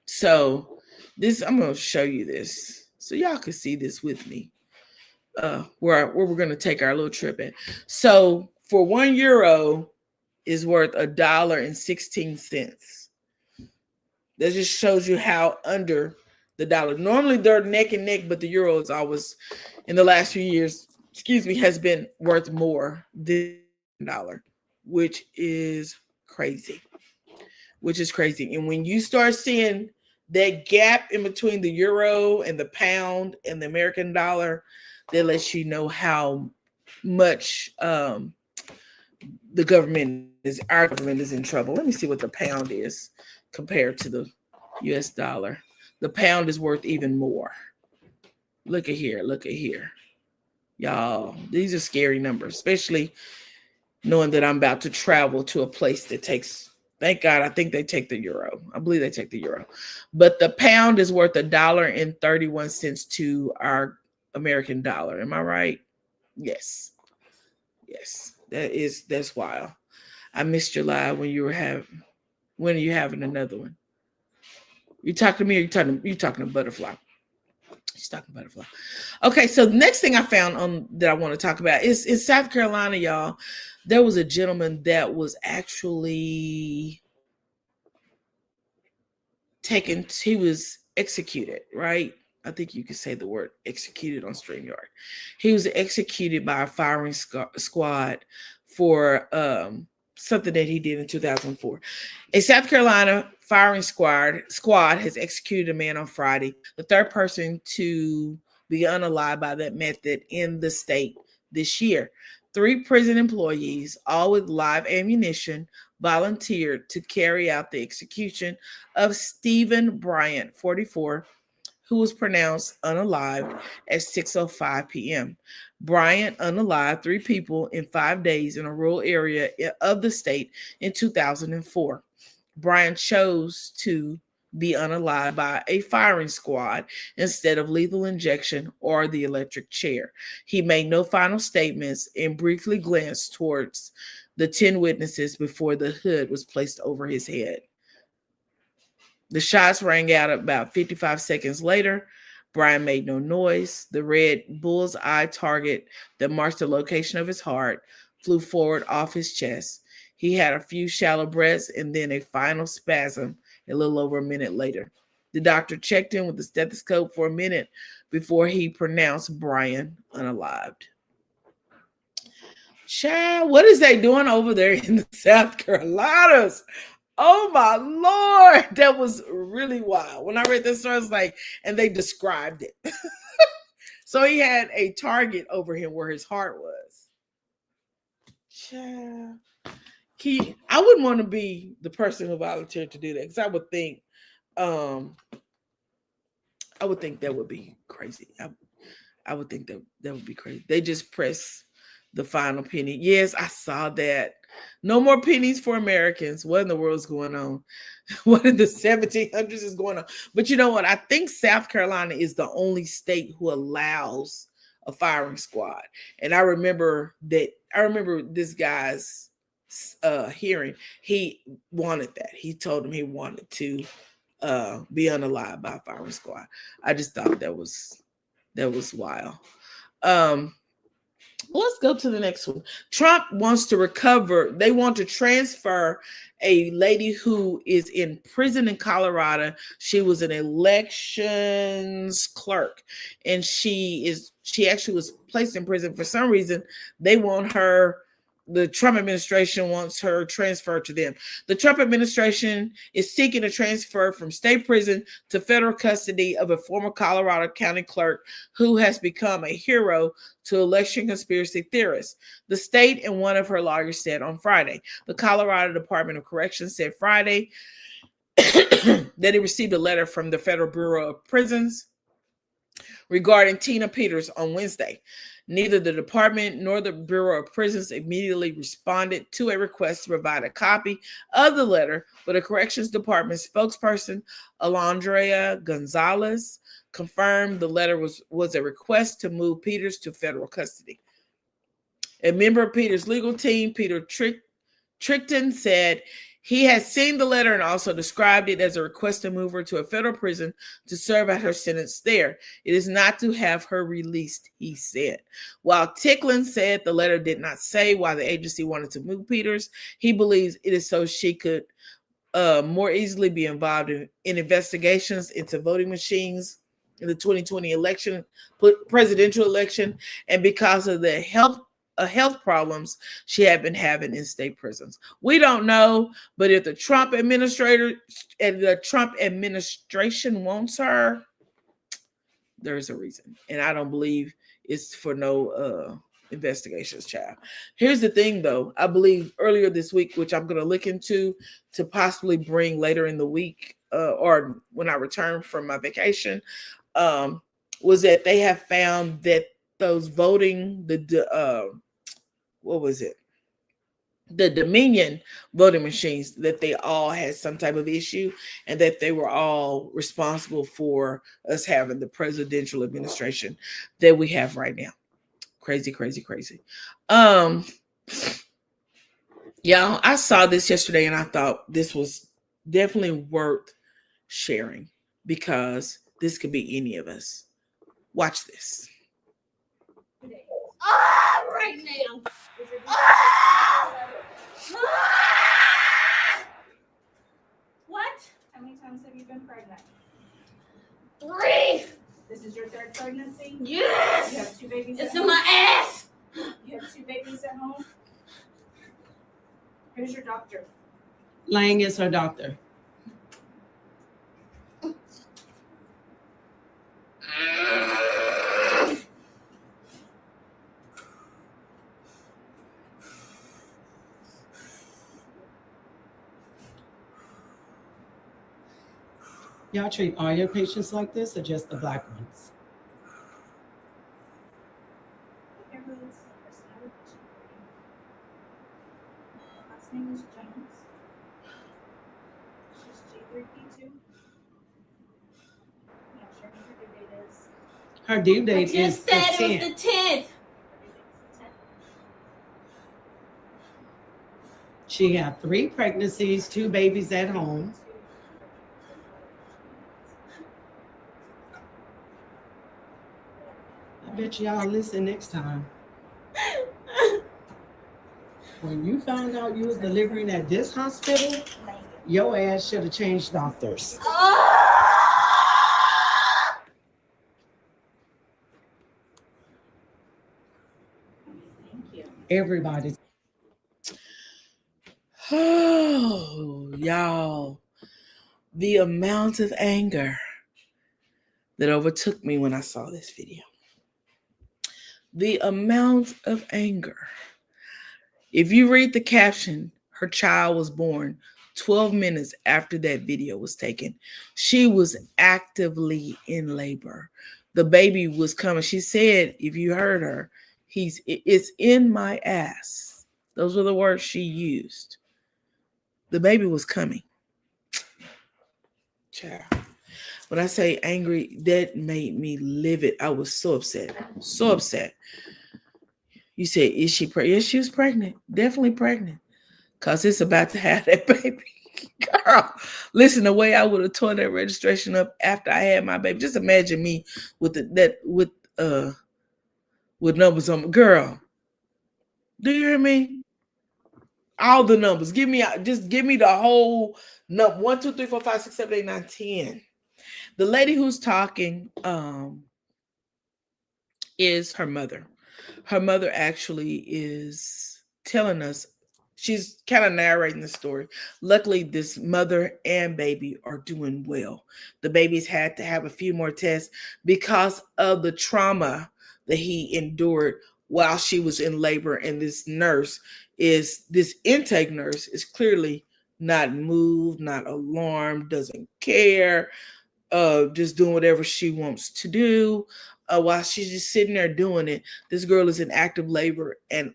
So I'm going to show you this so y'all can see this with me. Where we're going to take our little trip in. So for €1 is worth $1.16. That just shows you how under the dollar. Normally they're neck and neck, but the euro is always, in the last few years, has been worth more than the dollar, which is crazy. And when you start seeing that gap in between the euro and the pound and the American dollar, that lets you know how much our government is in trouble. Let me see what the pound is compared to the US dollar. The pound is worth even more. Look at here. Y'all, these are scary numbers, especially knowing that I'm about to travel to a place that takes, thank God, I think they take the euro. I believe they take the euro. But the pound is worth $1.31 to our American dollar. Am I right? Yes. That's wild. I missed your live when when are you having another one? You talking to me or you talking to Butterfly? She's talking Butterfly. Okay, so the next thing I found that I want to talk about is in South Carolina, y'all. There was a gentleman that was actually he was executed, right? I think you could say the word executed on StreamYard. He was executed by a firing squad for something that he did in 2004. A South Carolina firing squad has executed a man on Friday, the third person to be unalived by that method in the state this year. 3 prison employees, all with live ammunition, volunteered to carry out the execution of Stephen Bryant, 44, who was pronounced unalived at 6:05 p.m. Bryant unalived 3 people in 5 days in a rural area of the state in 2004. Bryant chose to be unalived by a firing squad instead of lethal injection or the electric chair. He made no final statements and briefly glanced towards the 10 witnesses before the hood was placed over his head. The shots rang out about 55 seconds later. Brian made no noise. The red bull's-eye target that marked the location of his heart flew forward off his chest. He had a few shallow breaths and then a final spasm a little over a minute later. The doctor checked in with the stethoscope for a minute before he pronounced Brian unalived. Child, what is they doing over there in the South Carolinas? Oh my Lord, that was really wild. When I read this story, I was like, and they described it. So he had a target over him where his heart was. Child. I wouldn't want to be the person who volunteered to do that, because I would think that would be crazy. I would think that would be crazy. They just press the final penny. Yes, I saw that. No more pennies for Americans. What in the world is going on? What in the 1700s is going on? But you know what? I think South Carolina is the only state who allows a firing squad. And I remember this guy's hearing. He wanted that. He told him he wanted to be unalived by a firing squad. I just thought that was wild. Let's go to the next one. Trump wants to recover. They want to transfer a lady who is in prison in Colorado. She was an elections clerk, and she actually was placed in prison for some reason. They want her. The Trump administration wants her transferred to them. The Trump administration is seeking a transfer from state prison to federal custody of a former Colorado County clerk who has become a hero to election conspiracy theorists. The state and one of her lawyers said on Friday. The Colorado Department of Corrections said Friday that it received a letter from the Federal Bureau of Prisons regarding Tina Peters on Wednesday. Neither the department nor the Bureau of Prisons immediately responded to a request to provide a copy of the letter, but a corrections department spokesperson, Alondra Gonzalez, confirmed the letter was a request to move Peters to federal custody. A member of Peters' legal team, Peter Trickton, said he has seen the letter and also described it as a request to move her to a federal prison to serve out her sentence there. It is not to have her released, he said. While Ticklin said the letter did not say why the agency wanted to move Peters, he believes it is so she could more easily be involved in investigations into voting machines in the 2020 election, presidential election, and because of the health problems she had been having in state prisons. We don't know, but if the Trump administration wants her, there's a reason. And I don't believe it's for no investigations, child. Here's the thing, though. I believe earlier this week, which I'm going to look into to possibly bring later in the week or when I return from my vacation, was that they have found that those voting, what was it? The Dominion voting machines, that they all had some type of issue and that they were all responsible for us having the presidential administration that we have right now. Crazy, crazy, crazy. Y'all, I saw this yesterday and I thought this was definitely worth sharing because this could be any of us. Watch this. Right now. What? How many times have you been pregnant? 3. This is your 3rd pregnancy? Yes. You have 2 babies It's at in home? my ass. You have 2 babies at home? Who's your doctor? Lang is her doctor. Y'all treat all your patients like this or just the Black ones? Okay, who's the person I would patient for you? Last name is Jones. She's G3P2. Yeah, sure. Her due date is. Her due I date is just the said it 10th. was the 10th. Her due date is the 10th. She had 3 pregnancies, 2 babies at home. I bet y'all listen next time. When you found out you was delivering at this hospital, your ass should have changed doctors. Thank you. Everybody. Oh, y'all. The amount of anger that overtook me when I saw this video. The amount of anger. If you read the caption, her child was born 12 minutes after that video was taken. She was actively in labor. The baby was coming. She said, if you heard her, it's in my ass. Those were the words she used. The baby was coming. Child. When I say angry, that made me livid. I was so upset. So upset. You said, is she pregnant? Yes, she was pregnant. Definitely pregnant. Because it's about to have that baby. Girl, listen, the way I would have torn that registration up after I had my baby. Just imagine me with uh with numbers on. Girl, do you hear me? All the numbers. Give me the whole number. 1, 2, 3, 4, 5, 6, 7, 8, 9, 10. The lady who's talking is her mother. Her mother actually is telling us, she's kind of narrating the story. Luckily, this mother and baby are doing well. The baby's had to have a few more tests because of the trauma that he endured while she was in labor. And this intake nurse is clearly not moved, not alarmed, doesn't care, just doing whatever she wants to do. While she's just sitting there doing it, this girl is in active labor and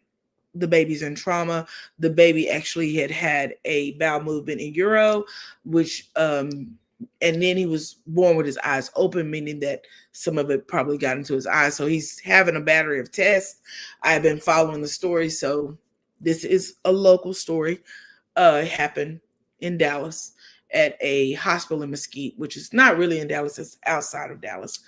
the baby's in trauma. The baby actually had a bowel movement in utero, which and then he was born with his eyes open, meaning that some of it probably got into his eyes. So he's having a battery of tests. I've been following the story, so this is a local story. It happened in Dallas at a hospital in Mesquite, which is not really in Dallas, it's outside of Dallas.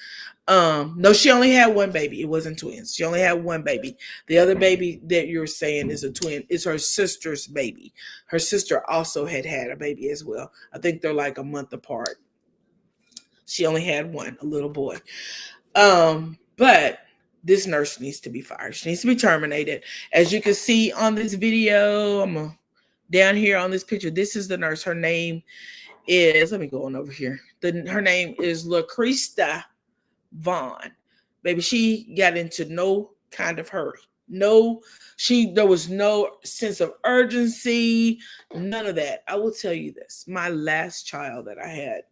No, she only had one baby. It wasn't twins. She only had one baby. The other baby that you're saying is a twin. It's her sister's baby. Her sister also had a baby as well. I think they're like a month apart. She only had one, a little boy. But this nurse needs to be fired. She needs to be terminated. As you can see on this video, down here on this picture, this is the nurse. Her name is, let me go on over here. Her name is Lucresta Vaughn. Baby, she got into no kind of hurry. There was no sense of urgency, none of that. I will tell you this. My last child that I had,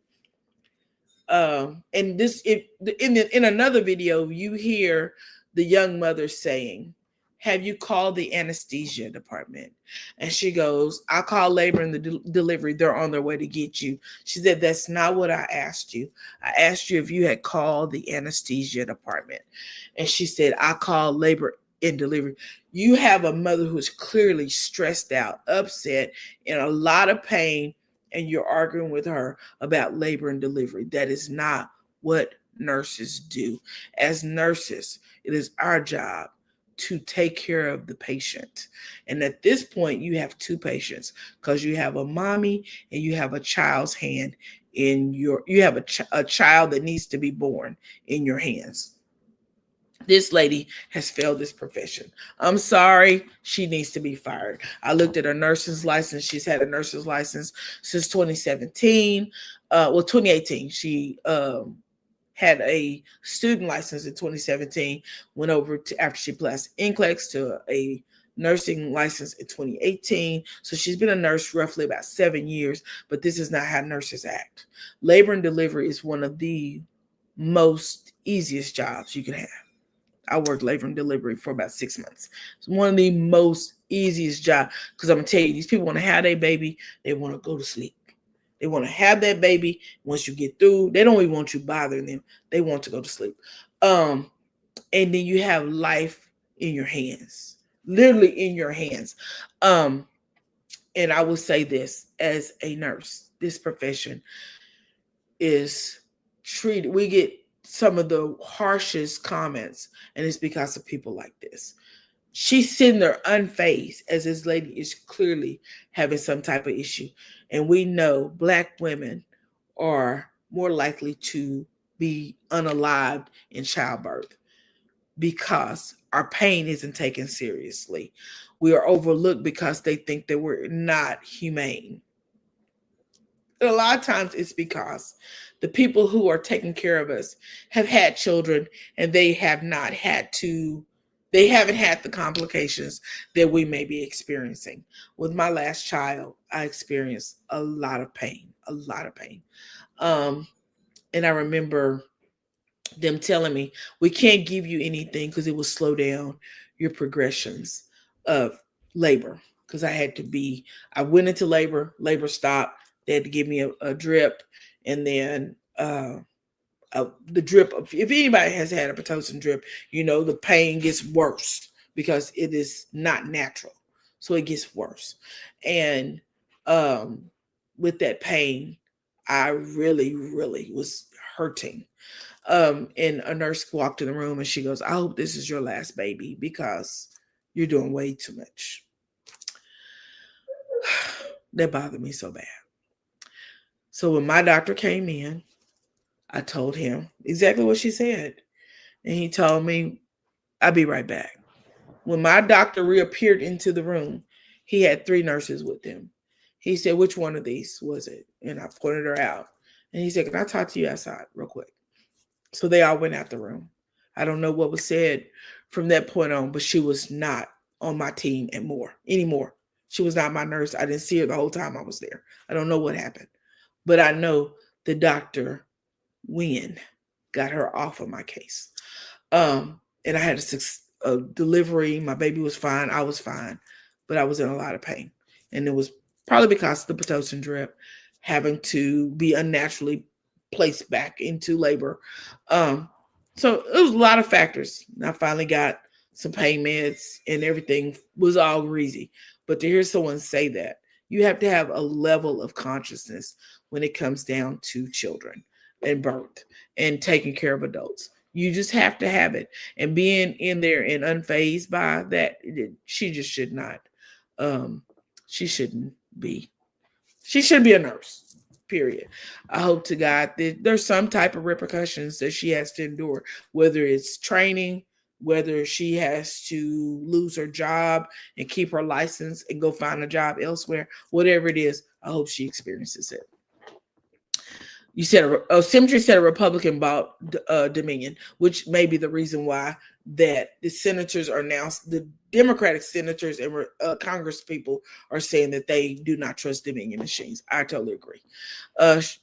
and this, if in another video, you hear the young mother saying, have you called the anesthesia department? And she goes, I call labor and the delivery. They're on their way to get you. She said, that's not what I asked you. I asked you if you had called the anesthesia department. And she said, I called labor and delivery. You have a mother who is clearly stressed out, upset, in a lot of pain, and you're arguing with her about labor and delivery. That is not what nurses do. As nurses, it is our job to take care of the patient. And at this point, you have two patients because you have a mommy and you have a child's hand you have a child that needs to be born in your hands. This lady has failed this profession. I'm sorry, she needs to be fired. I looked at her nurse's license. She's had a nurse's license since 2017. 2018. She had a student license in 2017, went over to, after she passed NCLEX, to a nursing license in 2018. So she's been a nurse roughly about 7 years, but this is not how nurses act. Labor and delivery is one of the most easiest jobs you can have. I worked labor and delivery for about 6 months. It's one of the most easiest jobs because I'm going to tell you, these people want to have their baby. They want to go to sleep. They want to have that baby. Once you get through, they don't even want you bothering them. They want to go to sleep. And then you have life in your hands, literally in your hands. And I will say this, as a nurse, this profession is treated, we get some of the harshest comments, and it's because of people like this. She's sitting there unfazed as this lady is clearly having some type of issue. And we know Black women are more likely to be unalived in childbirth because our pain isn't taken seriously. We are overlooked because they think that we're not humane. And a lot of times it's because the people who are taking care of us have had children and they haven't had the complications that we may be experiencing. With my last child, I experienced a lot of pain. And I remember them telling me, we can't give you anything because it will slow down your progressions of labor because I went into labor stopped. They had to give me a drip, and then the drip, if anybody has had a Pitocin drip, the pain gets worse because it is not natural. So it gets worse. And with that pain, I really, really was hurting. And a nurse walked in the room and she goes, I hope this is your last baby because you're doing way too much. That bothered me so bad. So when my doctor came in, I told him exactly what she said. And he told me, I'll be right back. When my doctor reappeared into the room, he had 3 nurses with him. He said, which one of these was it? And I pointed her out. And he said, can I talk to you outside real quick? So they all went out the room. I don't know what was said from that point on, but she was not on my team anymore. She was not my nurse. I didn't see her the whole time I was there. I don't know what happened. But I know the Dr. Wynn got her off of my case. And I had a delivery. My baby was fine. I was fine. But I was in a lot of pain. And it was probably because of the Pitocin drip, having to be unnaturally placed back into labor. So it was a lot of factors. And I finally got some pain meds and everything was all greasy. But to hear someone say that, you have to have a level of consciousness when it comes down to children and birth and taking care of adults. You just have to have it. And being in there and unfazed by that, she just should not. She shouldn't be. She should be a nurse, period. I hope to God that there's some type of repercussions that she has to endure, whether it's training, whether she has to lose her job and keep her license and go find a job elsewhere, whatever it is, I hope she experiences it. You said Symmetry said a Republican bought Dominion, which may be the reason why that the senators are now, the Democratic senators and Congress people are saying that they do not trust Dominion machines. I totally agree.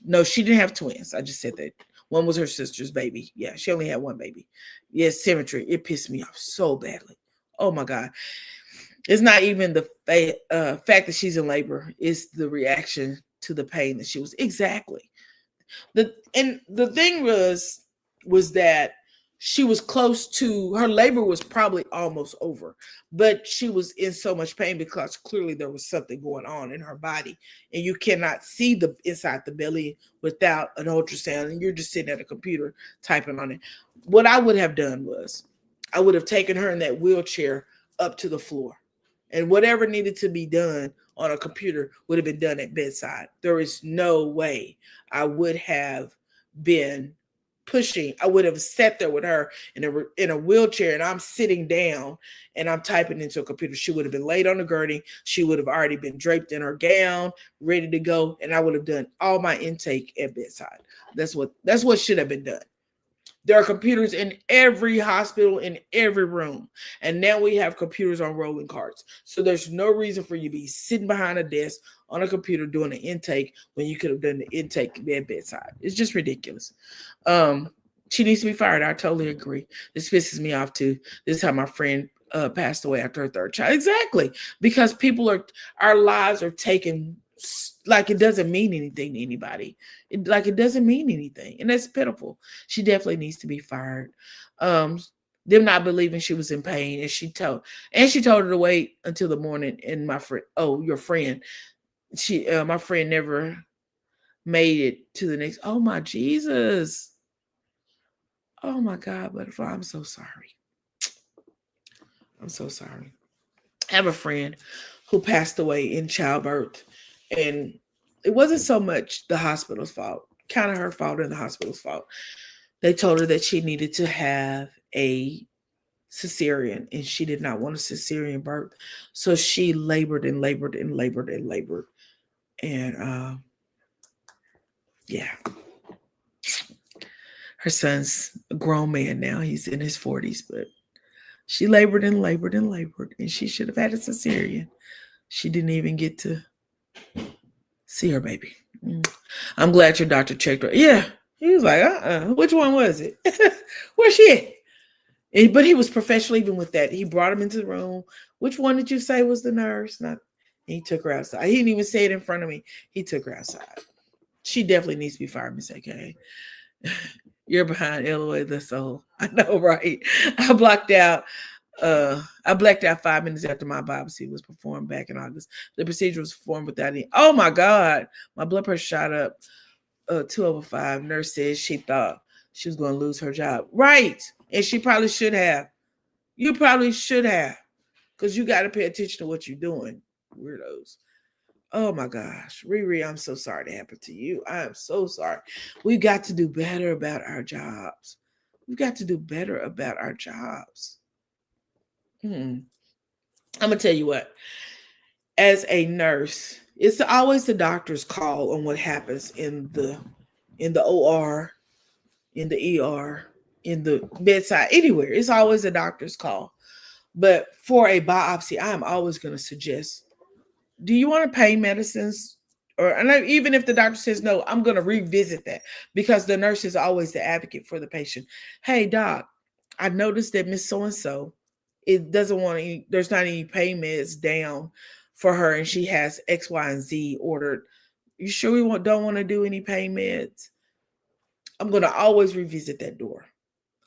No, she didn't have twins. I just said that. One was her sister's baby. Yeah, she only had one baby. Yes, Symmetry. It pissed me off so badly. Oh my God. It's not even the fact that she's in labor. It's the reaction to the pain that she was. Exactly. The thing was that she was close to, her labor was probably almost over, but she was in so much pain because clearly there was something going on in her body, and you cannot see the inside the belly without an ultrasound, and you're just sitting at a computer typing on it. What I would have done was I would have taken her in that wheelchair up to the floor, and whatever needed to be done on a computer would have been done at bedside. There is no way I would have been pushing. I would have sat there with her in a wheelchair, and I'm sitting down and I'm typing into a computer. She would have been laid on the gurney. She would have already been draped in her gown, ready to go, and I would have done all my intake at bedside. That's what should have been done. There are computers in every hospital, in every room. And now we have computers on rolling carts. So there's no reason for you to be sitting behind a desk on a computer doing an intake when you could have done the intake at bedside. It's just ridiculous. She needs to be fired. I totally agree. This pisses me off too. This is how my friend passed away after her 3rd child. Exactly. Because our lives are taken like it doesn't mean anything to anybody. It doesn't mean anything. And that's pitiful. She definitely needs to be fired. Them not believing she was in pain. And she told her to wait until the morning. And my friend, your friend, my friend never made it to the next. Oh my Jesus. Oh my God, butterfly. I'm so sorry. I'm so sorry. I have a friend who passed away in childbirth. And it wasn't so much the hospital's fault, kind of her fault and the hospital's fault. They told her that she needed to have a cesarean, and she did not want a cesarean birth. So she labored and labored and labored and labored. And yeah. Her son's a grown man now. He's in his 40s, but she labored and labored and labored, and she should have had a cesarean. She didn't even get to see her baby. I'm glad your doctor checked her. Yeah. He was like, which one was it? Where's she at? But he was professional even with that. He brought him into the room. Which one did you say was the nurse? Not. He took her outside. He didn't even say it in front of me. He took her outside. She definitely needs to be fired, Miss AK. You're behind LOA the soul. I know, right? I blacked out 5 minutes after my biopsy was performed back in August. The procedure was performed without any. Oh my God. My blood pressure shot up 2/5. Nurse says she thought she was going to lose her job. Right. And she probably should have. You probably should have. Because you got to pay attention to what you're doing. Weirdos. Oh my gosh. Riri, I'm so sorry to happen to you. I am so sorry. We've got to do better about our jobs. We've got to do better about our jobs. I'm going to tell you what. As a nurse, it's always the doctor's call on what happens in the OR, in the ER, in the bedside, anywhere. It's always a doctor's call. But for a biopsy, I am always going to suggest, do you want to pain medicines? Even if the doctor says no, I'm going to revisit that because the nurse is always the advocate for the patient. Hey, doc, I noticed that Miss So-and-so, it doesn't want any, there's not any pain meds down for her and she has X, Y, and Z ordered. You sure we don't want to do any pain meds? I'm going to always revisit that door.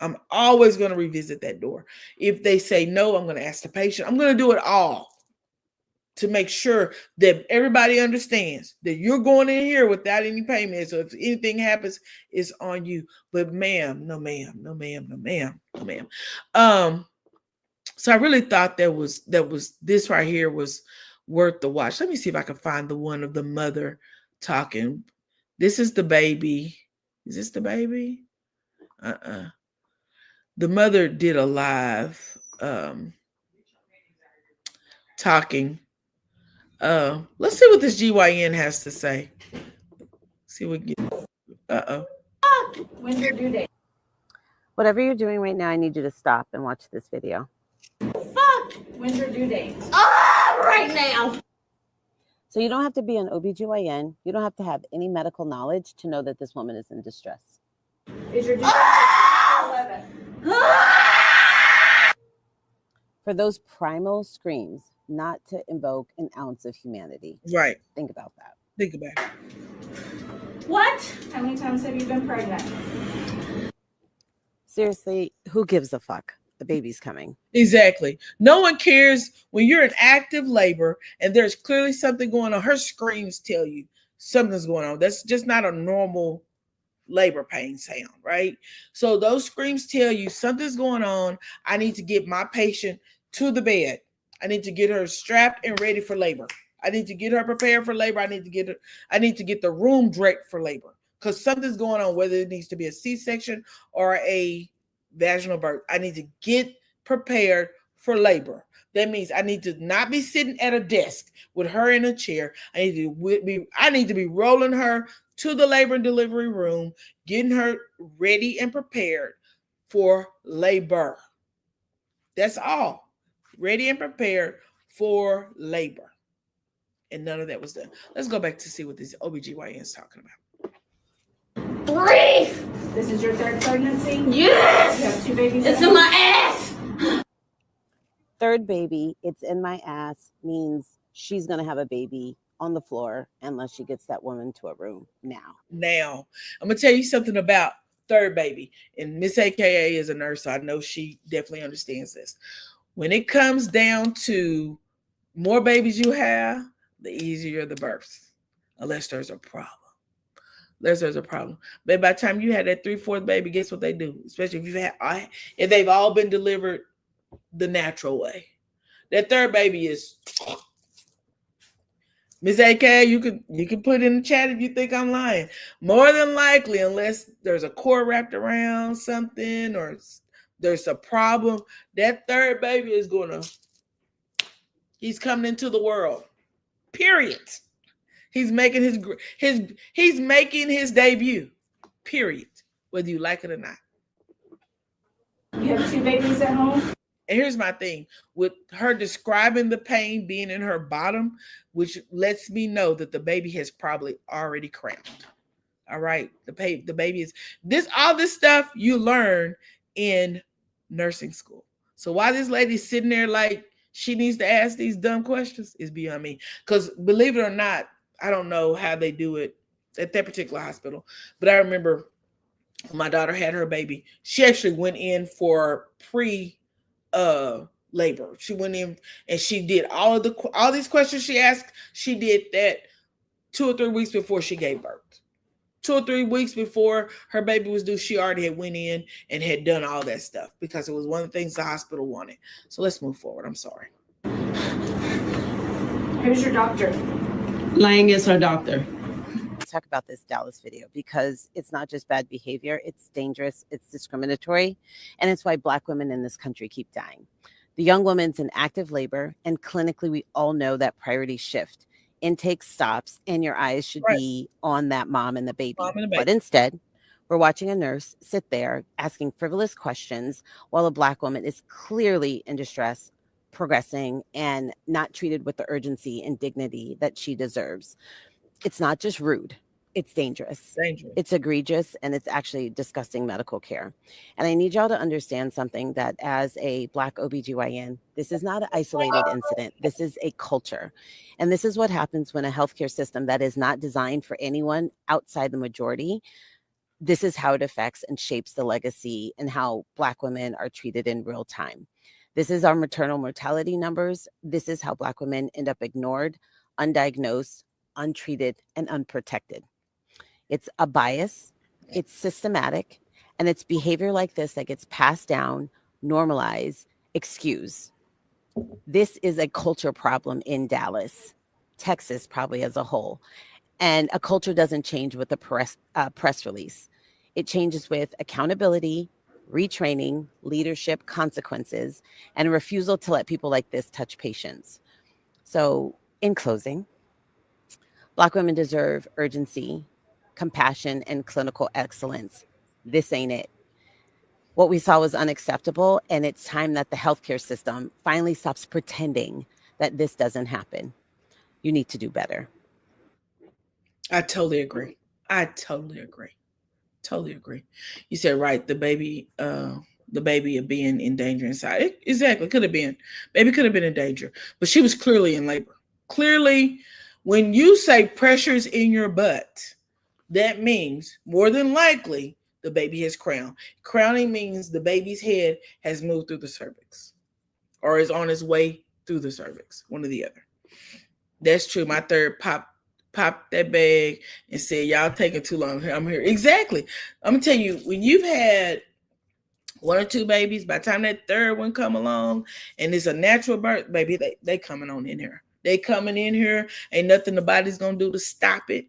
I'm always going to revisit that door. If they say no, I'm going to ask the patient. I'm going to do it all to make sure that everybody understands that you're going in here without any payments. So if anything happens, it's on you. But ma'am, no ma'am, no ma'am, no ma'am, no ma'am. So I really thought that was this right here was worth the watch. Let me see if I can find the one of the mother talking. This is the baby. Is this the baby? The mother did a live talking. Let's see what this GYN has to say. See what get. When's your due date? Whatever you're doing right now, I need you to stop and watch this video. Fuck! When's your due date? Right now. So you don't have to be an OBGYN. You don't have to have any medical knowledge to know that this woman is in distress. Is your due date 11? For those primal screams, not to invoke an ounce of humanity. Right. Think about that. Think about it. What? How many times have you been pregnant? Seriously, who gives a fuck? The baby's coming. Exactly. No one cares when you're in active labor and there's clearly something going on. Her screams tell you something's going on. That's just not a normal labor pain sound, right? So those screams tell you something's going on. I need to get my patient to the bed. I need to get her strapped and ready for labor. I need to get her prepared for labor. I need to get the room draped for labor because something's going on, whether it needs to be a C-section or a vaginal birth. I need to get prepared for labor. That means I need to not be sitting at a desk with her in a chair. I need to be rolling her to the labor and delivery room, getting her ready and prepared for labor. That's all. Ready and prepared for labor. And none of that was done. Let's go back to see what this OBGYN is talking about. 3! This is your third pregnancy? Yes! You have 2 babies? It's in my ass! Third baby, it's in my ass, means she's going to have a baby on the floor unless she gets that woman to a room now. I'm going to tell you something about third baby. And Miss AKA is a nurse, so I know she definitely understands this. When it comes down to more babies you have, the easier the birth, unless there's a problem. But by the time you had that 3/4 baby, guess what they do? Especially if they've all been delivered the natural way. That third baby is Miss AK. You can put in the chat if you think I'm lying. More than likely, unless there's a cord wrapped around something or there's a problem, that third baby is he's coming into the world. Period. He's making his debut. Period. Whether you like it or not. You have 2 babies at home? And here's my thing. With her describing the pain being in her bottom, which lets me know that the baby has probably already cramped. All right. The baby is all this stuff you learn in nursing school. So why this lady's sitting there like she needs to ask these dumb questions is beyond me. Because believe it or not, I don't know how they do it at that particular hospital, but I remember when my daughter had her baby, she actually went in for pre labor. She went in and she did all these questions she asked. She did that 2 or 3 weeks before she gave birth. 2 or 3 weeks before her baby was due, she already had went in and had done all that stuff because it was one of the things the hospital wanted. So let's move forward. I'm sorry. Who's your doctor? Lang is her doctor. Let's talk about this Dallas video because it's not just bad behavior, it's dangerous, it's discriminatory, and it's why Black women in this country keep dying. The young woman's in active labor, and clinically, we all know that priorities shift. Intake stops, and your eyes should be on that mom and the baby. But instead, we're watching a nurse sit there asking frivolous questions while a Black woman is clearly in distress, progressing, and not treated with the urgency and dignity that she deserves. It's not just rude. It's dangerous. It's egregious, and it's actually disgusting medical care. And I need y'all to understand something, that as a Black OBGYN, this is not an isolated incident. This is a culture. And this is what happens when a healthcare system that is not designed for anyone outside the majority, this is how it affects and shapes the legacy and how Black women are treated in real time. This is our maternal mortality numbers. This is how Black women end up ignored, undiagnosed, untreated, and unprotected. It's a bias, it's systematic, and it's behavior like this that gets passed down, normalized, excused. This is a culture problem in Dallas, Texas probably as a whole. And a culture doesn't change with a press release. It changes with accountability, retraining, leadership, consequences, and a refusal to let people like this touch patients. So in closing, Black women deserve urgency, compassion, and clinical excellence. This ain't it. What we saw was unacceptable, and it's time that the healthcare system finally stops pretending that this doesn't happen. You need to do better. I totally agree. Totally agree. You said right, the baby of being in danger inside. Exactly, could have been. Baby could have been in danger, but she was clearly in labor. Clearly, when you say pressures in your butt, that means more than likely the baby has crowned. Crowning means the baby's head has moved through the cervix or is on its way through the cervix, one or the other. That's true. My third popped that bag and said, y'all taking too long. I'm here. Exactly. I'm going to tell you, when you've had 1 or 2 babies, by the time that third one come along and it's a natural birth, baby, they coming on in here. They coming in here. Ain't nothing the body's going to do to stop it.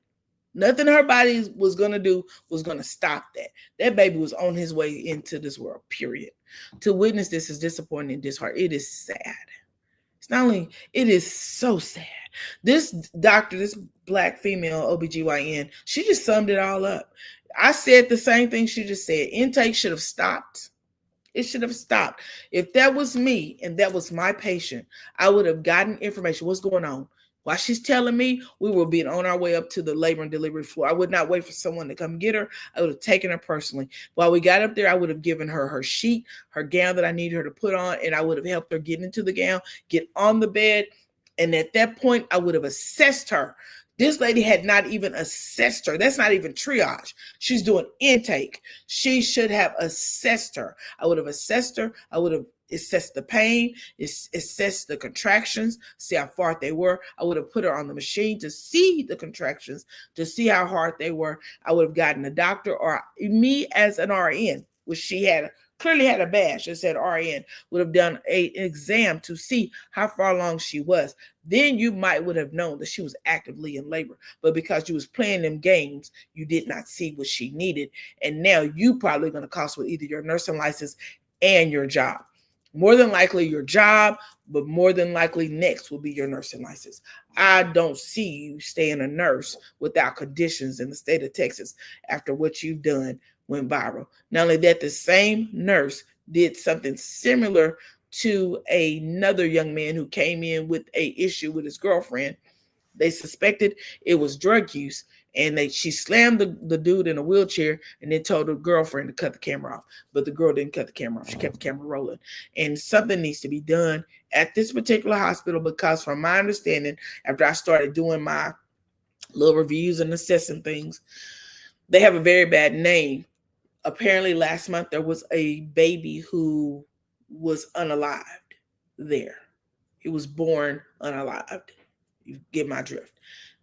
Nothing her body was going to do was going to stop that. That baby was on his way into this world, period. To witness this is disappointing and disheartening. It is sad. It's not only, it is so sad. This doctor, this Black female OBGYN, she just summed it all up. I said the same thing she just said. Intake should have stopped. It should have stopped. If that was me and that was my patient, I would have gotten information. What's going on? While she's telling me, we were being on our way up to the labor and delivery floor. I would not wait for someone to come get her. I would have taken her personally. While we got up there, I would have given her her sheet, her gown that I needed her to put on, and I would have helped her get into the gown, get on the bed. And at that point, I would have assessed her. This lady had not even assessed her. That's not even triage. She's doing intake. She should have assessed her. I would have assessed her. I would have assessed the pain, assessed the contractions, see how far they were. I would have put her on the machine to see the contractions, to see how hard they were. I would have gotten a doctor or me as an RN, which she had clearly had a badge that said RN, would have done an exam to see how far along she was. Then you would have known that she was actively in labor. But because you was playing them games, you did not see what she needed. And now you probably going to cost with either your nursing license and your job. More than likely your job, but more than likely next will be your nursing license. I don't see you staying a nurse without conditions in the state of Texas after what you've done went viral. Not only that, the same nurse did something similar to another young man who came in with an issue with his girlfriend. They suspected it was drug use, and she slammed the dude in a wheelchair and then told her girlfriend to cut the camera off. But the girl didn't cut the camera off. She kept the camera rolling. And something needs to be done at this particular hospital, because from my understanding, after I started doing my little reviews and assessing things, they have a very bad name. Apparently last month there was a baby who was unalived there. He was born unalived. You get my drift.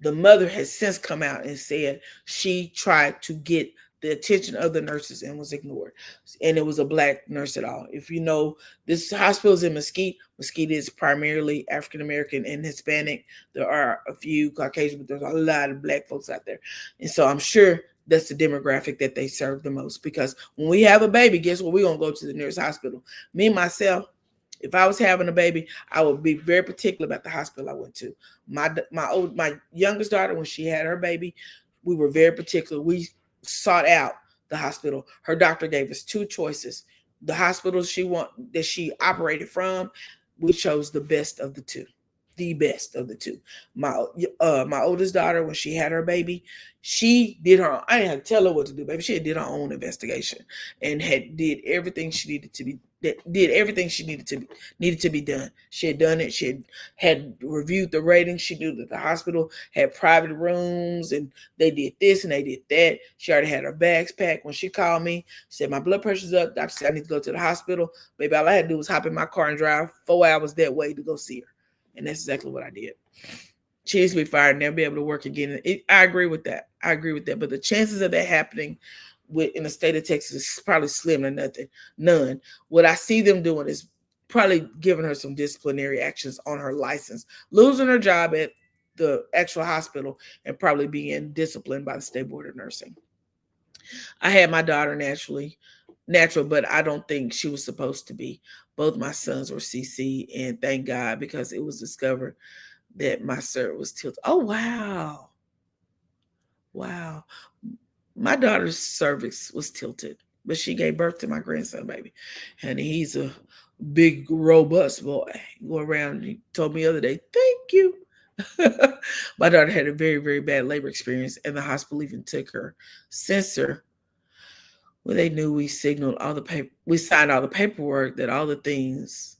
The mother has since come out and said she tried to get the attention of the nurses and was ignored. And it was a black nurse at all. If you know, this hospital is in Mesquite. Mesquite is primarily African American and Hispanic. There are a few Caucasian, but there's a lot of black folks out there. And so I'm sure that's the demographic that they serve the most, because when we have a baby, guess what? We're going to go to the nearest hospital. Me, myself, if I was having a baby, I would be very particular about the hospital I went to. My youngest daughter, when she had her baby, we were very particular. We sought out the hospital. Her doctor gave us two choices. The hospital that she operated from, we chose the best of the two. The best of the two. My oldest daughter, when she had her baby, she did her. I didn't have to tell her what to do, baby. She did her own investigation and did everything she needed to be. Did everything she needed to be done. She had done it. She had reviewed the ratings. She knew that the hospital had private rooms and they did this and they did that. She already had her bags packed. When she called me, she said, my blood pressure's up. Doctor said I need to go to the hospital. Baby, all I had to do was hop in my car and drive 4 hours that way to go see her. And that's exactly what I did. She needs to be fired and they'll be able to work again. I agree with that. But the chances of that happening in the state of Texas is probably slim to none. What I see them doing is probably giving her some disciplinary actions on her license, losing her job at the actual hospital, and probably being disciplined by the State Board of Nursing. I had my daughter natural, but I don't think she was supposed to be. Both my sons were CC, and thank God, because it was discovered that my cert was tilted. Oh, wow. My daughter's cervix was tilted, but she gave birth to my grandson, baby. And he's a big, robust boy. Go around, he told me the other day, thank you. My daughter had a very, very bad labor experience, and the hospital even took her sensor. Well, they knew we signed all the paperwork, that all the things,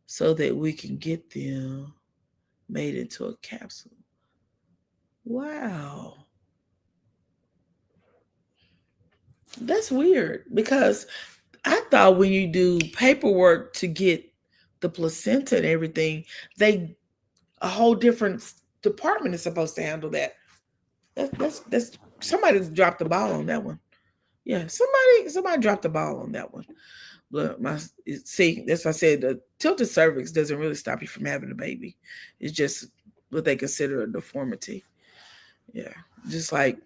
so that we can get them made into a capsule. Wow. That's weird, because I thought when you do paperwork to get the placenta and everything, a whole different department is supposed to handle that. That's somebody dropped the ball on that one. Yeah, somebody dropped the ball on that one. But that's why I said the tilted cervix doesn't really stop you from having a baby. It's just what they consider a deformity. Yeah, just like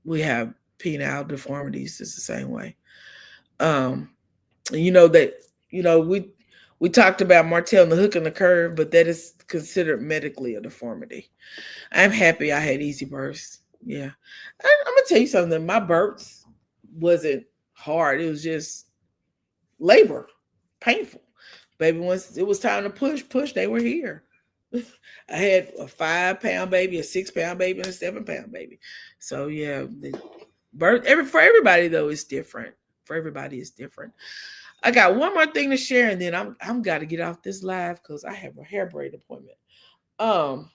we have penile deformities, it's the same way. You know that we talked about Martell and the hook and the curve, but that is considered medically a deformity. I'm happy I had easy births. Yeah, I'm gonna tell you something. My births wasn't hard. It was just labor, painful. Baby, once it was time to push, they were here. I had a 5-pound baby, a 6-pound baby, and a 7-pound baby. So yeah, the birth for everybody though is different. For everybody is different. I got one more thing to share, and then I'm got to get off this live because I have a hair braid appointment. Well,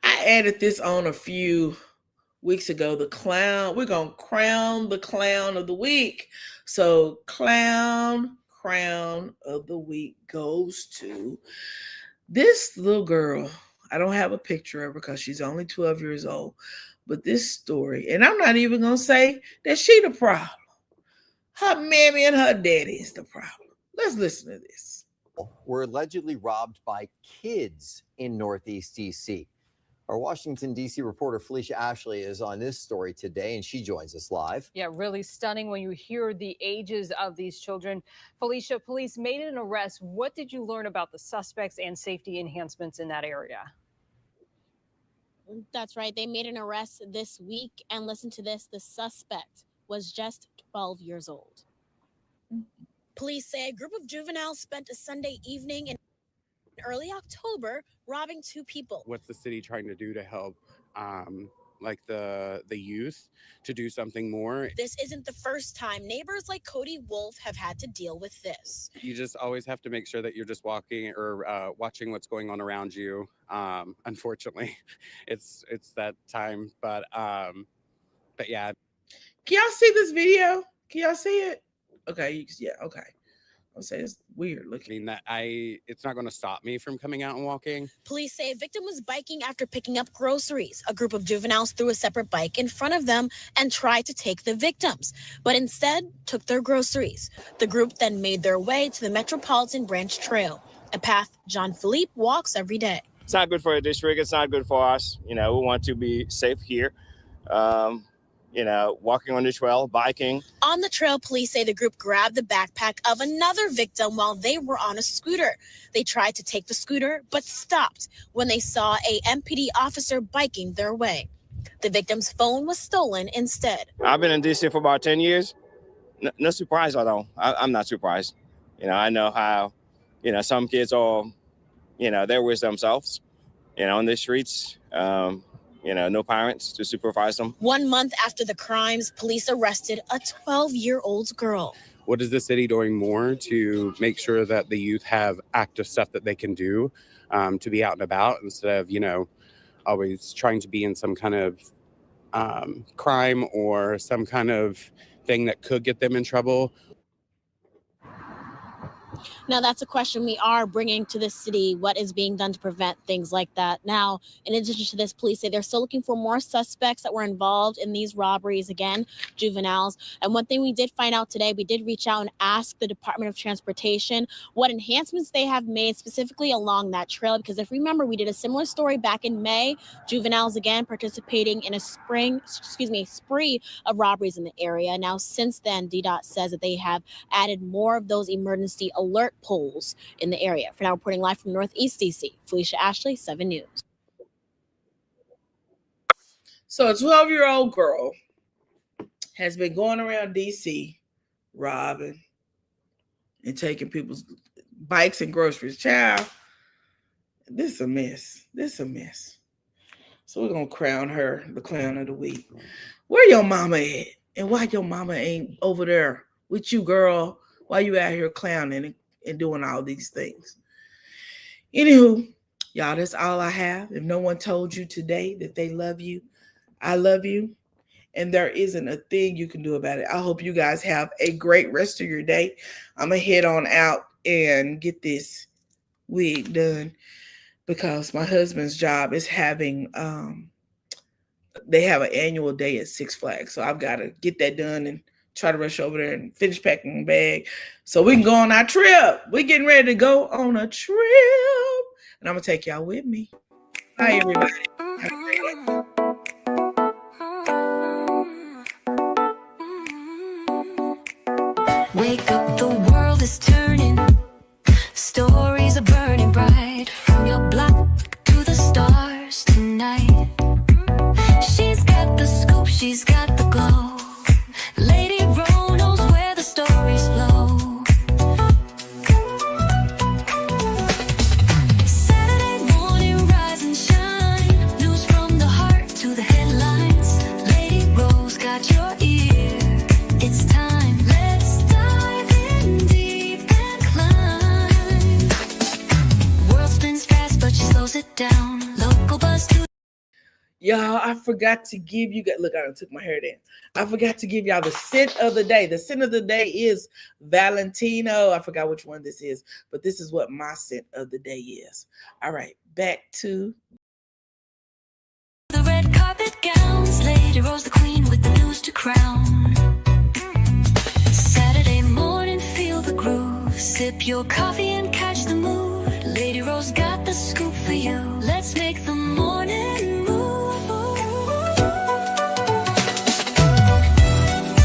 I added this on a few weeks ago. The clown. We're gonna crown the clown of the week. So, crown of the week goes to this little girl. I don't have a picture of her because she's only 12 years old. But this story, and I'm not even gonna say that she the problem. Her mammy and her daddy is the problem. Let's listen to this. Were allegedly robbed by kids in Northeast D.C. Our Washington, D.C. reporter Felicia Ashley is on this story today, and she joins us live. Yeah, really stunning when you hear the ages of these children. Felicia, police made an arrest. What did you learn about the suspects and safety enhancements in that area? That's right. They made an arrest this week. And listen to this. The suspect was just 12 years old. Police say a group of juveniles spent a Sunday evening in early October, robbing 2 people. What's the city trying to do to help like the youth to do something more? This isn't the first time neighbors like Cody Wolf have had to deal with this. You just always have to make sure that you're just walking or watching what's going on around you. Unfortunately, it's that time, but yeah. Can y'all see this video? Can y'all see it? Okay, yeah, okay. I'll say it's weird looking. It's not going to stop me from coming out and walking. Police say a victim was biking after picking up groceries. A group of juveniles threw a separate bike in front of them and tried to take the victims, but instead took their groceries. The group then made their way to the Metropolitan Branch Trail, a path John Philippe walks every day. It's not good for the district. It's not good for us. We want to be safe here. Walking on the trail, biking. On the trail, police say the group grabbed the backpack of another victim while they were on a scooter. They tried to take the scooter, but stopped when they saw a MPD officer biking their way. The victim's phone was stolen instead. I've been in DC for about 10 years. No surprise, although I'm not surprised. I know how, some kids are, they're with themselves, on the streets. No parents to supervise them. 1 month after the crimes, police arrested a 12-year-old girl. What is the city doing more to make sure that the youth have active stuff that they can do to be out and about instead of, always trying to be in some kind of crime or some kind of thing that could get them in trouble? Now, that's a question we are bringing to the city. What is being done to prevent things like that? Now, in addition to this, police say they're still looking for more suspects that were involved in these robberies, again, juveniles. And one thing we did find out today, we did reach out and ask the Department of Transportation what enhancements they have made specifically along that trail. Because if you remember, we did a similar story back in May. Juveniles, again, participating in a spree of robberies in the area. Now, since then, DDOT says that they have added more of those emergency alert poles in the area. For now, reporting live from Northeast DC, Felicia Ashley, 7 News. So a 12-year-old girl has been going around DC robbing and taking people's bikes and groceries. Child, this is a mess. So we're going to crown her the clown of the week. Where your mama at? And why your mama ain't over there with you, girl? Why you out here clowning and doing all these things? Anywho, y'all, that's all I have. If no one told you today that they love you, I love you. And there isn't a thing you can do about it. I hope you guys have a great rest of your day. I'm going to head on out and get this wig done because my husband's job is having, they have an annual day at Six Flags. So I've got to get that done and try to rush over there and finish packing the bag so we can go on our trip. We're getting ready to go on a trip. And I'm going to take y'all with me. Bye, everybody. Have a great day. Wake up, the world is turning. Stories are burning bright. From your block to the stars tonight. She's got the scoop, she's got the glow. LadyRo knows where the stories flow. Saturday morning, rise and shine. News from the heart to the headlines. LadyRo's got your ear. It's time. Let's dive in deep and climb. World spins fast, but she slows it down. Local buzz to. Y'all, I forgot to give you guys, look, I took my hair down. I forgot to give y'all the scent of the day. The scent of the day is Valentino. I forgot which one this is, but this is what my scent of the day is. All right, back to The red carpet gowns. LadyRo's the queen with the news to crown. Saturday morning, feel the groove. Sip your coffee and catch the mood. LadyRo's got the scoop for you. Let's make the morning